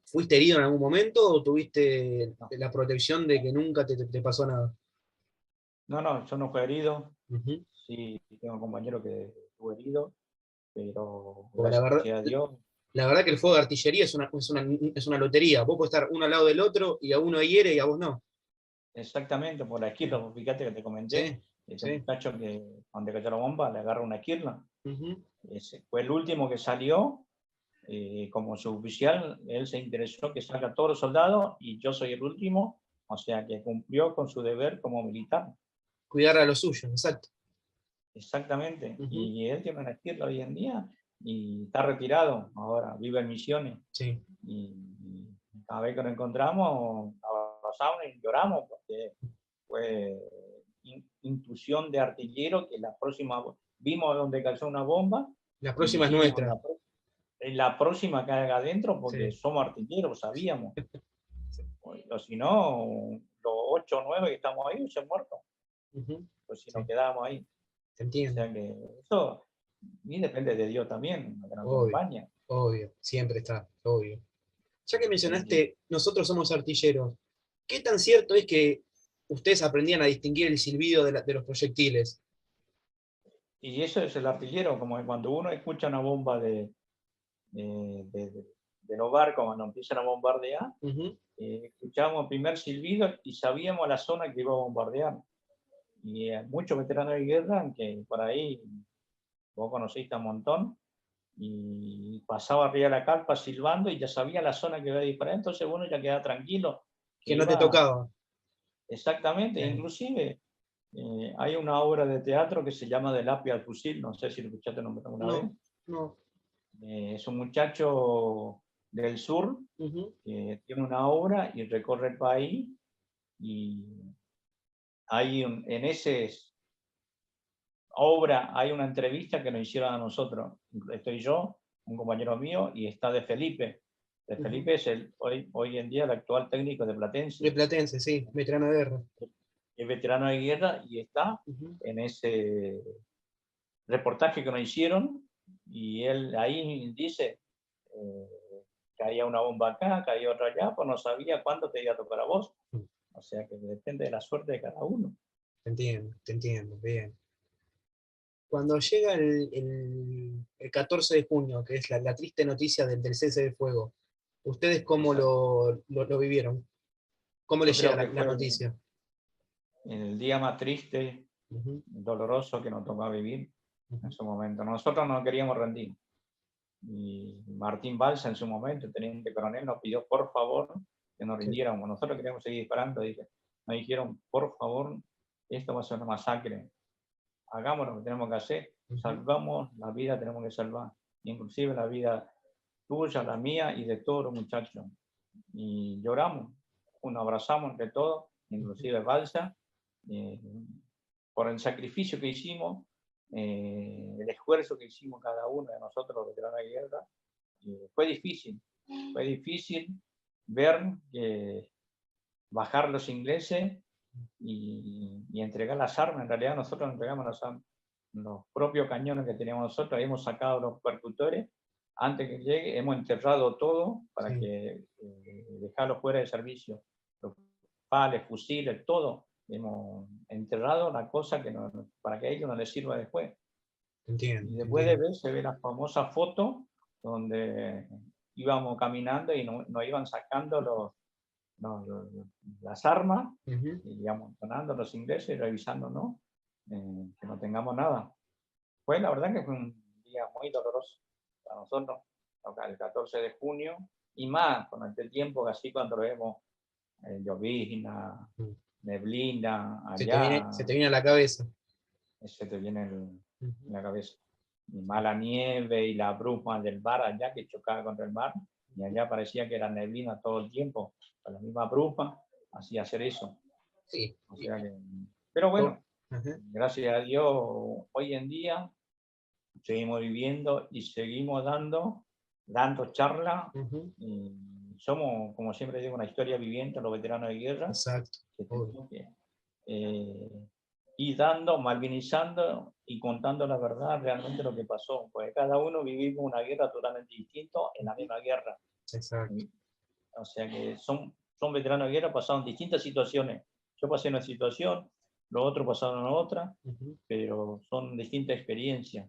S2: fuiste herido en algún momento o tuviste
S1: No,
S2: la protección de que nunca te pasó nada?
S1: no, yo no fui herido,
S2: Ujú.
S1: sí tengo un compañero que estuvo herido, pero
S2: Porque
S1: gracias a Dios,
S2: la verdad que el fuego de artillería es una lotería. Vos podés estar uno al lado del otro y a uno hiere y a vos no.
S1: exactamente, por la esquirla, vos fíjate que te comenté,
S2: Sí,
S1: este
S2: sí.
S1: muchacho que donde cayó la bomba le agarra una esquirla.
S2: Ujú.
S1: Ese fue el último que salió, como suboficial, él se interesó que salga todos los soldados y yo soy el último, o sea que cumplió con su deber como militar.
S2: Cuidar a los suyos, exacto.
S1: Exactamente.
S2: Ujú.
S1: Y él tiene una esquirla hoy en día y está retirado ahora, vive en Misiones.
S2: Sí.
S1: Y cada vez que nos encontramos, abrazamos y lloramos porque fue intuición de artillero que la próxima, vimos donde cayó una bomba
S2: La
S1: y
S2: próxima es
S1: dijimos,
S2: nuestra.
S1: en la próxima que haga adentro porque
S2: Sí.
S1: somos artilleros, sabíamos. O si no, los 8 o 9 que estamos ahí se han muerto,
S2: Ujú.
S1: pues si nos
S2: Sí,
S1: quedábamos ahí.
S2: te
S1: O
S2: entiendo.
S1: sea que eso, y depende de Dios también, que nos
S2: Obvio,
S1: acompaña.
S2: obvio. Siempre está, obvio. Ya que
S1: Así que,
S2: mencionaste, nosotros somos artilleros, ¿qué tan cierto es que ustedes aprendían a distinguir el silbido de los proyectiles?
S1: y eso es el artillero, como cuando uno escucha una bomba de los barcos, cuando empiezan a bombardear,
S2: Ujú.
S1: escuchábamos el primer silbido y sabíamos la zona que iba a bombardear. Y hay muchos veteranos de guerra que por ahí vos conociste un montón, y pasaba arriba de la carpa silbando y ya sabía la zona que iba a disparar, entonces uno ya quedaba tranquilo que
S2: Que no te
S1: iba
S2: tocaba.
S1: exactamente,
S2: Sí.
S1: inclusive hay una obra de teatro que se llama Del apio al fusil, no sé si lo escuchaste nombrar alguna vez.
S2: No, no.
S1: Es un muchacho del sur
S2: Ujú.
S1: que tiene una obra y recorre el país y en ese obra hay una entrevista que nos hicieron a nosotros. Estoy yo, un compañero mío, y está de Felipe. De
S2: Ujú.
S1: Felipe es hoy en día el actual técnico de
S2: De
S1: Platense.
S2: Platense, sí, veterano de guerra.
S1: Es veterano de guerra y está
S2: Ujú.
S1: en ese reportaje que nos hicieron. Y él ahí dice, eh, caía una bomba acá, caía otra allá, pues no sabía cuándo te iba a tocar a vos. O sea que depende de la suerte de cada uno.
S2: Te entiendo, bien. Cuando llega el 14 de junio, que es la triste noticia del cese de fuego, ¿ustedes cómo
S1: Exacto.
S2: lo vivieron? ¿Cómo
S1: Yo
S2: les llega
S1: creo que
S2: la
S1: fue
S2: noticia?
S1: el día más triste,
S2: Ujú.
S1: doloroso que nos tocó vivir en
S2: Ujú.
S1: su momento. Nosotros no queríamos rendir. Y Martín Balsa en su momento, el teniente coronel, nos pidió por favor que nos
S2: Sí.
S1: rindiéramos. Nosotros queríamos seguir disparando. Nos dijeron, por favor, esto va a ser una masacre. Hagamos lo que tenemos que hacer.
S2: Ujú.
S1: Salvamos la vida, tenemos que salvar. Inclusive la vida tuya, la mía y de todos los muchachos. Y lloramos, nos abrazamos entre todos,
S2: Ujú.
S1: inclusive Balsa, eh, por el sacrificio que hicimos, el esfuerzo que hicimos cada uno de nosotros, los veteranos de guerra. Fue difícil ver que bajar los ingleses y entregar las armas. En realidad nosotros entregamos los propios cañones que teníamos nosotros, hemos sacado los percutores, antes que llegue hemos enterrado todo para
S2: Sí,
S1: que dejarlo fuera de servicio. Los pales, fusiles, todo. Hemos enterrado la cosa para que a ellos no les sirva después.
S2: te
S1: Y
S2: entiendo, te
S1: después de
S2: entiendo.
S1: ver se ve la famosa foto donde íbamos caminando y nos iban sacando las armas
S2: Ujú.
S1: y amontonando los ingleses y revisándonos, que no tengamos nada. Fue la verdad que fue un día muy doloroso para nosotros, el 14 de junio, y más con este tiempo que así cuando lo vemos llovizna,
S2: Mm.
S1: neblina,
S2: Se
S1: allá,
S2: te viene a la cabeza.
S1: se te viene
S2: Ujú.
S1: en la cabeza. Y más la nieve y la bruma del mar allá que chocaba contra el mar, y allá parecía que era neblina todo el tiempo, con la misma bruma, hacía hacer eso.
S2: Sí.
S1: O sea que, pero
S2: Oh,
S1: bueno,
S2: ajá.
S1: gracias a Dios, hoy en día seguimos viviendo y seguimos dando charla.
S2: Ujú.
S1: Y somos, como siempre digo, una historia viviente, los veteranos de guerra,
S2: Exacto.
S1: que
S2: Obvio.
S1: tenemos que ir dando, malvinizando y contando la verdad realmente lo que pasó. Porque cada uno vivimos una guerra totalmente distinta en la
S2: Ujú.
S1: misma guerra.
S2: Exacto.
S1: O sea que son veteranos de guerra, pasaron distintas situaciones. Yo pasé una situación, los otros pasaron a otra,
S2: Ujú.
S1: pero son distintas experiencias.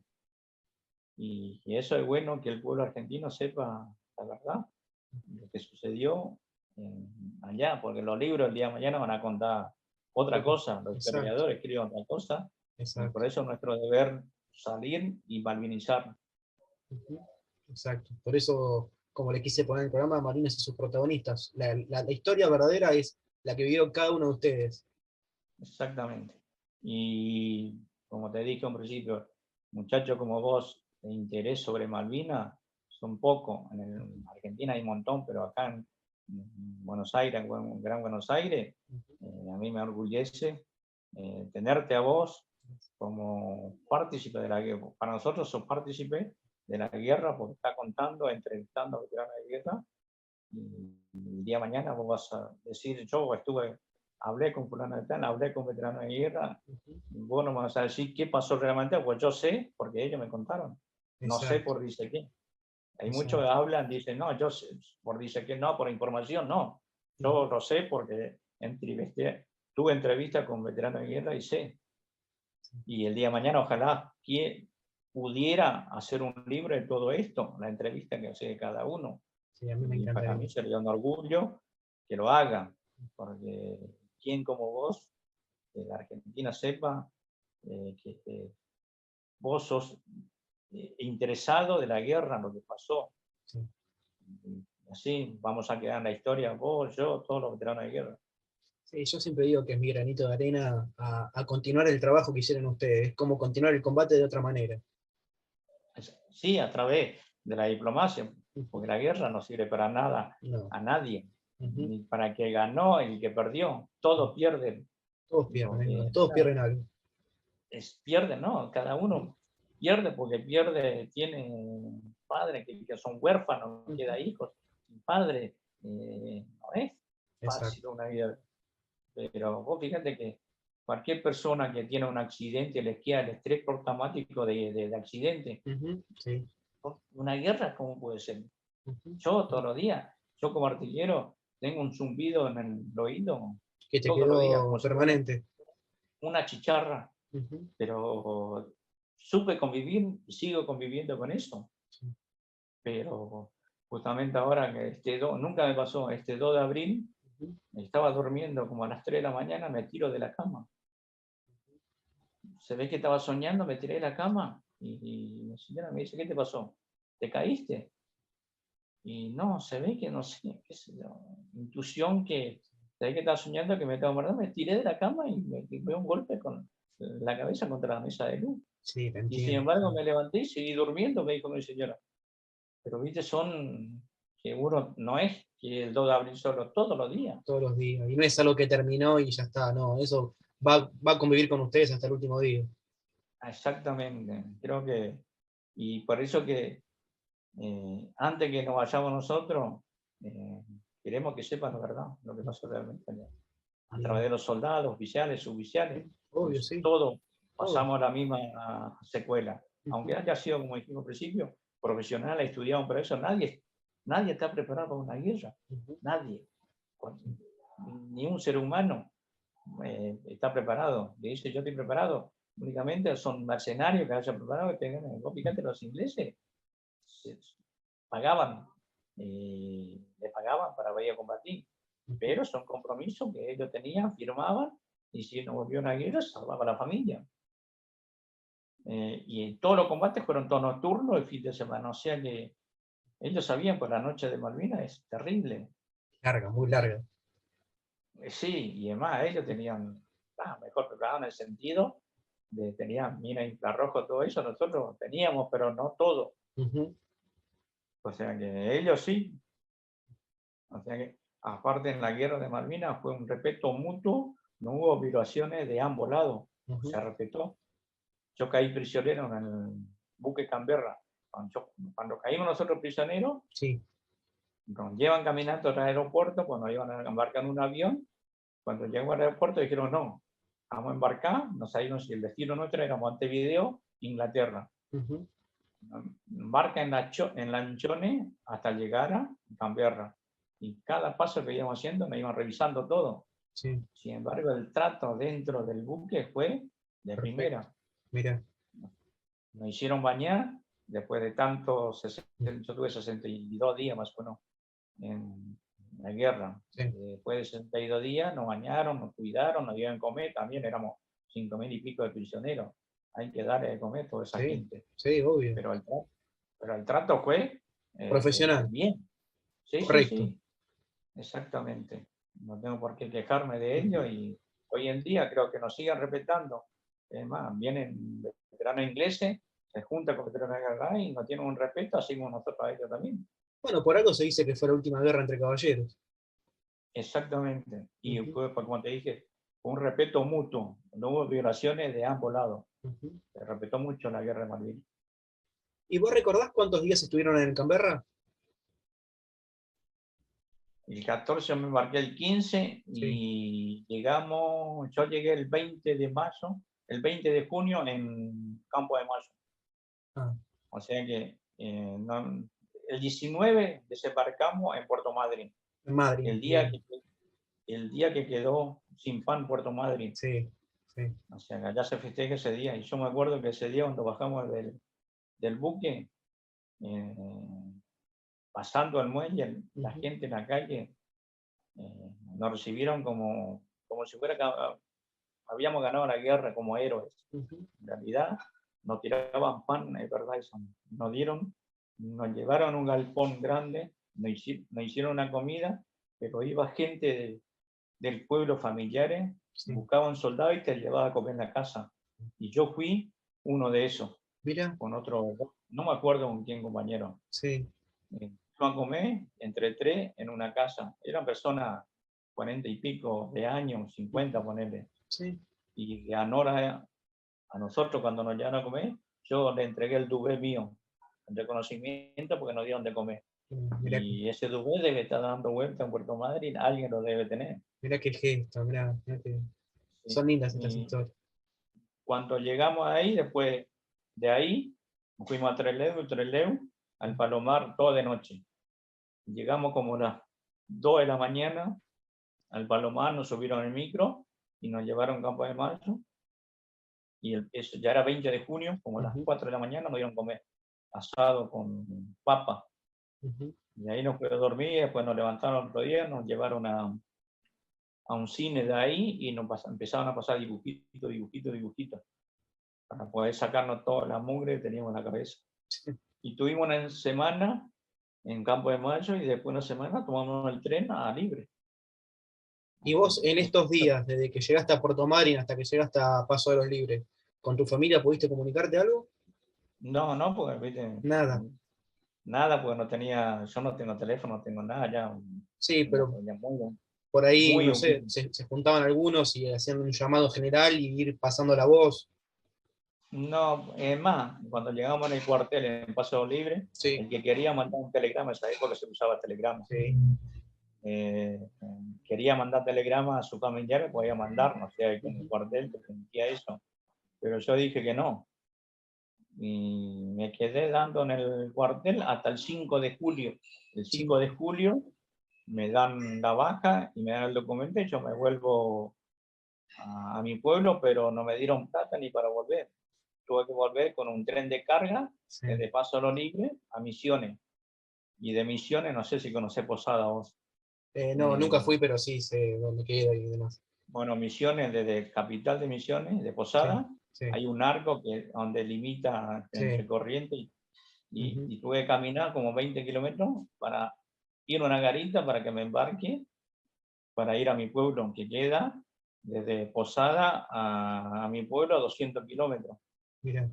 S1: Y eso es bueno que el pueblo argentino sepa la verdad, lo que sucedió allá, porque los libros el día de mañana van a contar otra cosa, los
S2: Exacto,
S1: historiadores escriben otra cosa, y por
S2: exacto.
S1: eso es nuestro deber salir y malvinizar.
S2: Ujú, exacto. Por eso, como le quise poner en el programa, Malvinas y sus protagonistas. La historia verdadera es la que vivieron cada uno de ustedes.
S1: Exactamente. Y como te dije al principio, muchachos como vos, de interés sobre Malvinas, son pocos. En Argentina hay un montón, pero acá en Buenos Aires, en Gran Buenos Aires, a mí me enorgullece tenerte a vos como partícipe de la guerra. Para nosotros sos partícipe de la guerra porque está contando, entrevistando a veteranos de guerra. Y el día de mañana vos vas a decir, yo hablé con fulano de tal, hablé con veteranos de guerra,
S2: Ujú,
S1: y vos no me vas a decir qué pasó realmente, pues yo sé, porque ellos me contaron. No sé
S2: exacto,
S1: por dice qué. Hay muchos que
S2: exacto.
S1: hablan, dicen, no, yo sé, por dice que no, por información, no. Yo
S2: Ujú,
S1: lo sé porque tuve entrevistas con veteranos de guerra y sé. Y el día de mañana, ojalá que pudiera hacer un libro de todo esto, la entrevista que hace cada uno.
S2: sí, a mí me
S1: Y para
S2: encantaría.
S1: mí sería un orgullo que lo hagan, porque quien como vos, de la Argentina, sepa que vos sos interesado de la guerra, lo que pasó.
S2: Sí.
S1: Y así vamos a quedar en la historia, vos, yo, todos los veteranos de guerra.
S2: Sí, yo siempre digo que es mi granito de arena a continuar el trabajo que hicieron ustedes. Es como continuar el combate de otra manera.
S1: Sí, a través de la diplomacia,
S2: Ujú,
S1: porque la guerra no sirve para nada
S2: no.
S1: a nadie,
S2: Ujú,
S1: ni para el que ganó y el que perdió. Todos pierden,
S2: todos pierden,
S1: porque
S2: todos pierden algo.
S1: pierde, ¿no? Cada uno pierde porque pierde, tiene padres que son huérfanos,
S2: Ujú,
S1: queda hijos, sin padre. No es
S2: exacto.
S1: fácil una vida, pero vos fíjate que cualquier persona que tiene un accidente les queda el estrés postraumático de accidente.
S2: Ujú, sí.
S1: Una guerra, ¿cómo puede ser?
S2: Ujú.
S1: Yo todos los días, yo como artillero, tengo un zumbido en el oído
S2: Que te
S1: todos los días, como
S2: quedó
S1: si fuera
S2: permanente.
S1: una chicharra,
S2: Ujú,
S1: pero supe convivir y sigo conviviendo con eso.
S2: sí.
S1: Pero justamente ahora que nunca me pasó, este 2 de abril,
S2: Ujú,
S1: estaba durmiendo como a las 3 de la mañana, me tiro de la cama. Se ve que estaba soñando, me tiré de la cama y la señora me dice, ¿qué te pasó? ¿Te caíste? Y no, se ve que no sé, qué sé yo, intuición que, se ve que estaba soñando que me estaba muriendo, me tiré de la cama y me dio un golpe con la cabeza contra la mesa de luz.
S2: sí, te
S1: Y sin
S2: entiendo.
S1: embargo
S2: Sí.
S1: me levanté y seguí durmiendo, me dijo mi señora. Pero viste, son que uno no es que el 2 de abril solo, todos los días.
S2: Todos los días. Y no es algo que terminó y ya está, no, eso va a convivir con ustedes hasta el último día.
S1: Exactamente. Creo que, y por eso que antes que nos vayamos nosotros, eh, queremos que sepan la verdad, lo que pasó realmente allá. A través
S2: Bien.
S1: de los soldados, oficiales,
S2: Sí,
S1: suboficiales,
S2: obvio,
S1: pues
S2: sí,
S1: todos
S2: todos.
S1: pasamos la misma secuela. Aunque
S2: Ujú,
S1: haya sido, como dijimos al principio, profesional, estudiado, pero eso nadie está preparado para una guerra.
S2: ujú,
S1: Nadie. Ni un ser humano está preparado. Le dice, yo estoy preparado. Únicamente son mercenarios que hayan preparado. Que tengan, vos fíjate, los ingleses se pagaban, le pagaban para ir a combatir,
S2: ujú.
S1: pero son compromisos que ellos tenían, firmaban, y si no volvió una guerra, salvaba a la familia. Y todos los combates fueron todos nocturnos el fin de semana, o sea que ellos sabían, pues la noche de Malvinas es terrible.
S2: Larga, muy larga.
S1: Sí, y además ellos tenían, mejor preparado en el sentido de tenían mina infrarrojo, todo eso, nosotros teníamos, pero no todo.
S2: Ujú,
S1: O sea que ellos sí. O sea que, aparte en la guerra de Malvinas fue un respeto mutuo, no hubo violaciones de ambos lados,
S2: ujú.
S1: se respetó. Yo caí prisionero en el buque Canberra. Cuando caímos nosotros prisioneros,
S2: Sí.
S1: nos llevan caminando al aeropuerto, cuando iban a embarcar en un avión, cuando llegamos al aeropuerto dijeron no, vamos a embarcar, nos salimos y el destino nuestro era Montevideo, Inglaterra.
S2: Ujú,
S1: Embarca en Lanchones hasta llegar a Canberra. Y cada paso que íbamos haciendo nos iban revisando todo.
S2: sí,
S1: Sin embargo, el trato dentro del buque fue de
S2: perfecto.
S1: primera.
S2: Mira.
S1: Nos hicieron bañar después de tantos, yo tuve 62 días más o menos en, la guerra.
S2: Sí.
S1: Después de 62 días nos bañaron, nos cuidaron, nos dieron comer, también éramos 5.000 y pico de prisioneros. Hay que darle de comer a toda esa
S2: Sí,
S1: gente.
S2: sí, obvio.
S1: Pero el trato fue
S2: Profesional,
S1: bien. Sí, sí,
S2: correcto.
S1: sí, exactamente. No tengo por qué quejarme de ello
S2: Ujú.
S1: y hoy en día creo que nos siguen respetando. Es más, vienen veteranos ingleses, se juntan con veteranos de guerra y nos tienen un respeto, así como nosotros a ellos también.
S2: Bueno, por algo se dice que fue la última guerra entre caballeros.
S1: Exactamente. Y
S2: Ujú,
S1: fue, pues, como te dije, un respeto mutuo. No hubo violaciones de ambos lados.
S2: ujú.
S1: Se respetó mucho la guerra de Malvinas.
S2: ¿Y vos recordás cuántos días estuvieron en Canberra?
S1: El 14 me embarqué el 15
S2: Sí.
S1: y llegamos, yo llegué el 20 de mayo, el 20 de junio en Campo de Mayo.
S2: Ah,
S1: O sea que el 19 desembarcamos en Puerto Madryn.
S2: en Madrid,
S1: El día
S2: bien.
S1: que, el día que quedó sin pan Puerto Madryn.
S2: Sí, sí.
S1: O sea, que allá se festeja ese día. Y yo me acuerdo que ese día cuando bajamos del buque, eh, pasando al muelle, la
S2: Ujú,
S1: gente en la calle nos recibieron como si habíamos ganado la guerra como héroes.
S2: ujú.
S1: En realidad, nos tiraban pan, es verdad, eso. Nos llevaron a un galpón grande, nos hicieron una comida, pero iba gente del pueblo, familiares,
S2: Sí.
S1: buscaban soldados y te llevaba a comer en la casa. Y yo fui uno de esos,
S2: Mira,
S1: con otro, no me acuerdo con quién compañero.
S2: sí.
S1: Fuimos a comer entre tres en una casa. Eran personas 40 y pico de años, 50, ponerle.
S2: Sí.
S1: Y a nosotros cuando nos llevaron a comer, yo le entregué el duvet mío, en reconocimiento porque nos dieron de comer.
S2: Mira,
S1: Y ese duvet debe estar dando vuelta en Puerto Madryn, alguien lo debe tener.
S2: mira qué gesto, mira que
S1: Sí.
S2: son lindas estas
S1: Y
S2: historias.
S1: cuando llegamos ahí, después de ahí, fuimos a Trelew, al Palomar, todo de noche. Llegamos como a las 2 de la mañana al Palomar, nos subieron en el micro y nos llevaron a Campo de Mayo. Y eso ya era 20 de junio, como a las
S2: Ujú,
S1: 4 de la mañana, nos dieron comer asado con papa.
S2: ujú.
S1: Y ahí nos quedó dormir, después nos levantaron otro día, nos llevaron a un cine de ahí y empezaron a pasar dibujitos, para poder sacarnos toda la mugre que teníamos en la cabeza. Y tuvimos una semana en Campo de Mayo y después una semana tomamos el tren a Libre.
S2: Y
S1: O sea,
S2: vos en estos días, desde que llegaste a Puerto Madryn hasta que llegaste a Paso de los Libres, ¿con tu familia pudiste comunicarte algo?
S1: no, no, porque ¿viste?
S2: Nada.
S1: Nada, porque yo no tengo teléfono, no tengo nada, ya
S2: Sí,
S1: una
S2: pero
S1: familia muy,
S2: por ahí,
S1: muy
S2: no sé,
S1: humilde.
S2: se juntaban algunos y hacían un llamado general y ir pasando la voz.
S1: No, es más, cuando llegamos en el cuartel en Paso Libre,
S2: Sí,
S1: el que quería mandar un telegrama, esa época se usaba telegrama,
S2: sí.
S1: eh, quería mandar telegrama a su familiar, podía mandar, no sé, en el
S2: Ujú.
S1: cuartel te permitía eso, pero yo dije que no, y me quedé dando en el cuartel hasta el 5 de julio. El 5 de
S2: Cinco.
S1: julio me dan la baja y me dan el documento y yo me vuelvo a mi pueblo, pero no me dieron plata ni para volver. Tuve que volver con un tren de carga
S2: Sí.
S1: desde Paso a lo Libre a Misiones. Y de Misiones, no sé si conocés Posada vos.
S2: No, nunca
S1: Eh,
S2: fui, pero sí sé dónde queda y demás.
S1: bueno, Misiones, desde Capital de Misiones, de
S2: Sí,
S1: Posada,
S2: sí,
S1: hay un arco donde limita entre
S2: sí.
S1: Corrientes
S2: Ujú.
S1: y tuve que caminar como 20 kilómetros para ir a una garita para que me embarque, para ir a mi pueblo, que queda desde Posada a mi pueblo a 200 kilómetros.
S2: Mira.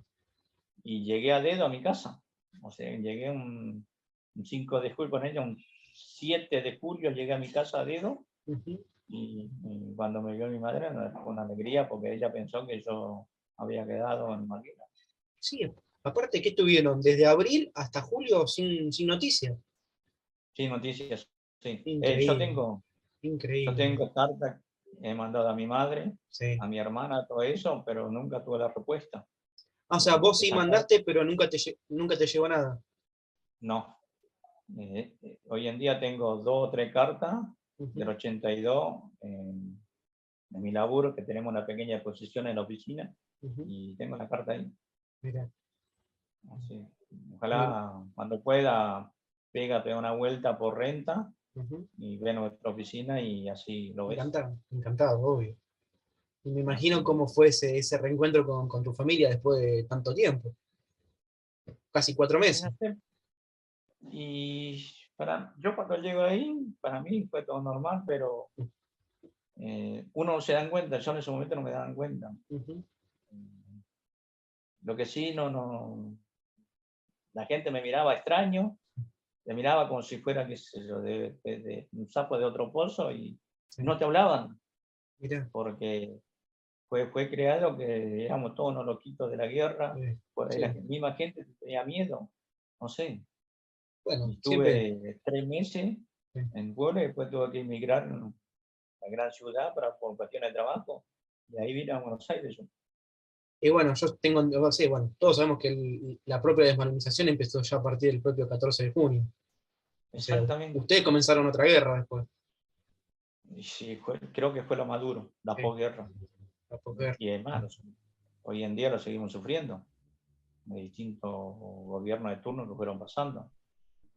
S1: Y llegué a dedo a mi casa. O sea, llegué un 5 de julio con ella, un 7 de julio llegué a mi casa a dedo
S2: Ujú.
S1: y cuando me vio mi madre fue una alegría porque ella pensó que yo había quedado en Malvinas.
S2: Sí, aparte que estuvieron desde abril hasta julio sin noticias.
S1: Sí, noticias, sí.
S2: Increíble,
S1: Yo
S2: increíble.
S1: tengo cartas que he mandado a mi madre,
S2: Sí.
S1: a mi hermana, todo eso, pero nunca tuve la respuesta.
S2: Ah, o sea, vos sí
S1: Esa carta,
S2: mandaste, pero nunca te llegó nada.
S1: no. Hoy en día tengo 2 o 3 cartas del
S2: Ujú,
S1: 82 de mi laburo, que tenemos una pequeña exposición en la oficina,
S2: ujú.
S1: y tengo la carta ahí.
S2: Mira.
S1: Así.
S2: Bueno,
S1: Ojalá cuando pueda, pégate una vuelta por Renta y ve nuestra oficina y así lo ves.
S2: Encantado, encantado, obvio. Y me imagino
S1: Así,
S2: cómo fue ese reencuentro con tu familia después de tanto tiempo, casi 4 meses.
S1: y yo cuando llego ahí, para mí fue todo normal, pero uno no se da cuenta, yo en ese momento no me daban cuenta.
S2: Ujú.
S1: Lo que sí, no, la gente me miraba extraño, me miraba como si fuera, qué sé yo, de un sapo de otro pozo y
S2: Sí,
S1: no te hablaban,
S2: mirá,
S1: porque fue creado que éramos todos unos loquitos de la guerra, por ahí la
S2: sí.
S1: misma gente tenía miedo, no sé. Y
S2: Bueno, siempre.
S1: estuve 3 meses
S2: Sí.
S1: en Puebla y después tuve que emigrar a una gran ciudad por cuestiones de trabajo. Y ahí vine a Buenos Aires yo.
S2: Y bueno, yo tengo, sí, bueno, todos sabemos que la propia desmalinización empezó ya a partir del propio 14 de junio. O sea,
S1: Exactamente.
S2: ustedes comenzaron otra guerra después.
S1: Y sí, creo que fue lo más duro, la
S2: Sí,
S1: posguerra.
S2: la posguerra.
S1: Y además, hoy en día lo seguimos sufriendo, de distintos gobiernos de turno que fueron pasando.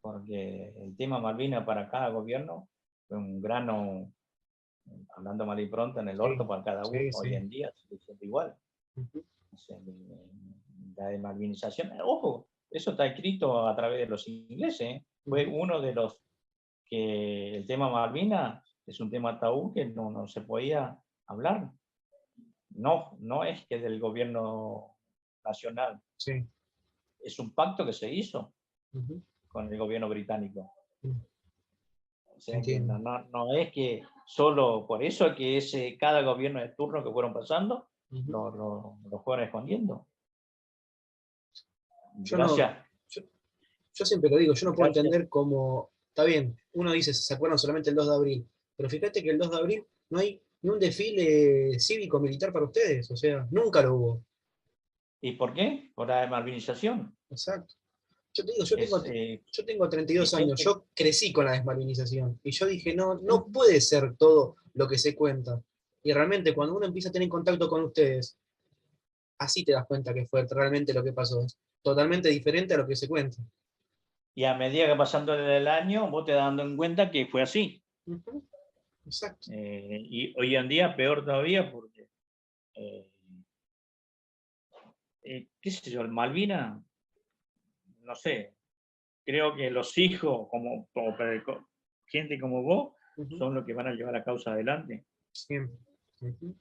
S1: Porque el tema Malvinas para cada gobierno fue un grano, hablando mal y pronto, en el
S2: Sí,
S1: orto para cada uno.
S2: sí,
S1: Hoy
S2: sí.
S1: en día se siente igual.
S2: Ujú,
S1: O sea, la desmalvinización, ojo, eso está escrito a través de los ingleses, ¿eh? Fue
S2: ujú.
S1: uno de los que el tema Malvinas es un tema tabú que no se podía hablar. No es que del gobierno nacional,
S2: Sí.
S1: es un pacto que se hizo
S2: Ujú,
S1: con el gobierno británico.
S2: ujú.
S1: O sea que
S2: Entiendo.
S1: no es que solo por eso que cada gobierno de turno que fueron pasando
S2: Ujú.
S1: lo fueron escondiendo.
S2: Yo no,
S1: Gracias,
S2: yo, yo siempre lo digo, yo no puedo
S1: gracias.
S2: entender cómo, está bien, uno dice, se acuerdan solamente el 2 de abril, pero fíjate que el 2 de abril no hay ni un desfile cívico-militar para ustedes, o sea, nunca lo hubo.
S1: ¿Y por qué? Por la desmalvinización.
S2: Exacto. Yo te digo,
S1: Es,
S2: yo tengo 32
S1: es
S2: años,
S1: gente,
S2: yo crecí con la desmalinización, y yo dije, no, no
S1: uh,
S2: puede ser todo lo que se cuenta. Y realmente cuando uno empieza a tener contacto con ustedes, así te das cuenta que fue realmente lo que pasó. Es totalmente diferente a lo que se cuenta.
S1: y a medida que pasando el año, vos te das dando en cuenta que fue así.
S2: Ujú. Exacto.
S1: Y hoy en día peor todavía porque, eh, qué sé yo, el Malvina, no sé, creo que los hijos, gente como vos,
S2: Ujú.
S1: son los que van a llevar la causa adelante.
S2: Siempre. Ujú.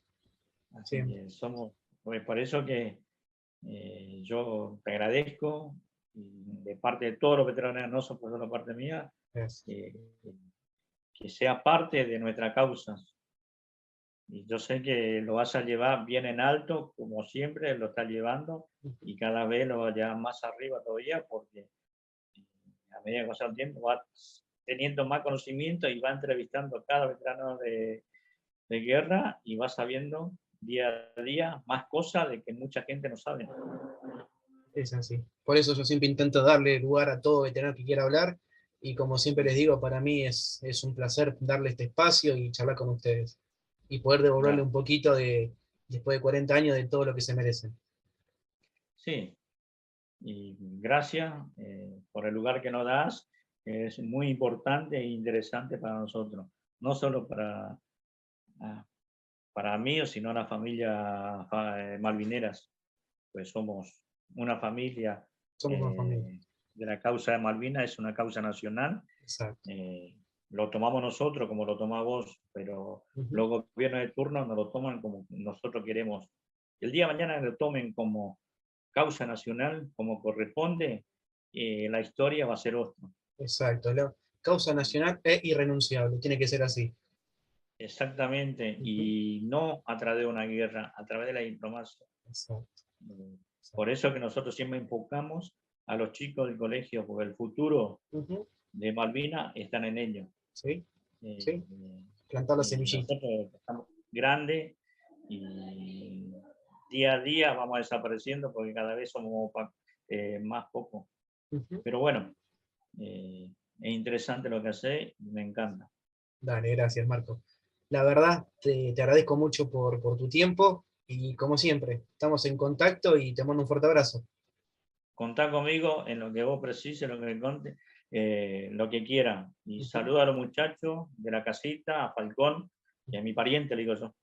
S1: Así
S2: Siempre.
S1: que pues por eso que yo te agradezco y de parte de todos los veteranos, no solo por la parte mía,
S2: Es.
S1: eh, que sea parte de nuestra causa. Y yo sé que lo vas a llevar bien en alto, como siempre lo está llevando,
S2: Ujú.
S1: y cada vez lo va a llevar más arriba todavía, porque a medida que pasa el tiempo va teniendo más conocimiento y va entrevistando a cada veterano de guerra y va sabiendo día a día más cosas de que mucha gente no sabe.
S2: Es así. Por eso yo siempre intento darle lugar a todo veterano que quiera hablar. Y como siempre les digo, para mí es un placer darle este espacio y charlar con ustedes. Y poder devolverle
S1: Bueno,
S2: un poquito después de 40 años, de todo lo que se merecen.
S1: sí, y gracias por el lugar que nos das, que es muy importante e interesante para nosotros, no solo ah, para mí, sino la familia Malvineras, pues somos una familia
S2: Somos una familia.
S1: de la causa de Malvinas, es una causa nacional.
S2: Exacto.
S1: eh, lo tomamos nosotros como lo tomás vos, pero
S2: Ujú.
S1: los gobiernos de turno no lo toman como nosotros queremos. El día de mañana lo tomen como causa nacional, como corresponde, la historia va a ser otra.
S2: Exacto. La causa nacional es irrenunciable. Tiene que ser así.
S1: Exactamente,
S2: Ujú.
S1: y no a través de una guerra, a través de la diplomacia.
S2: Exacto.
S1: Eh, Por
S2: Exacto.
S1: eso que nosotros siempre enfocamos a los chicos del colegio, porque el futuro
S2: Ujú.
S1: de Malvinas están en ellos.
S2: ¿Sí?
S1: Eh,
S2: ¿Sí? Plantar la
S1: y
S2: semillita.
S1: nosotros estamos grandes y día a día vamos desapareciendo porque cada vez somos más pocos.
S2: Ujú.
S1: Pero bueno, es interesante lo que hace y me encanta.
S2: Dale, gracias, Marco. La verdad, te agradezco mucho por tu tiempo y como siempre, estamos en contacto y te mando un fuerte abrazo.
S1: Contá conmigo en lo que vos precises, lo que me conte, lo que quieran. Y saludo a los muchachos de la casita, a Falcón, y a mi pariente, le digo yo.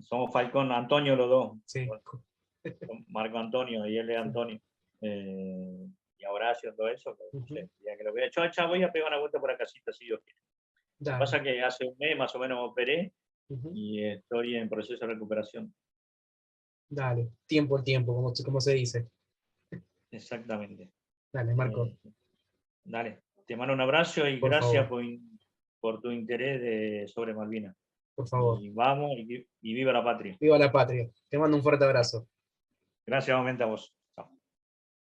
S1: Somos Falcón, Antonio los dos.
S2: Sí.
S1: Marco Antonio y él es Antonio. Y a Horacio, todo eso. Pues, no sé, ya que lo vea. Yo voy a pegar una vuelta por la casita, si Dios quiere. Lo que pasa es que hace un mes más o menos operé y estoy en proceso de recuperación.
S2: Dale, tiempo al tiempo, como se dice.
S1: Exactamente.
S2: Dale, Marco.
S1: Dale, te mando un abrazo y
S2: Por
S1: gracias
S2: favor.
S1: por tu interés sobre Malvinas.
S2: Por favor.
S1: Y vamos y viva la patria.
S2: Viva la patria. Te mando un fuerte abrazo.
S1: Gracias nuevamente a vos.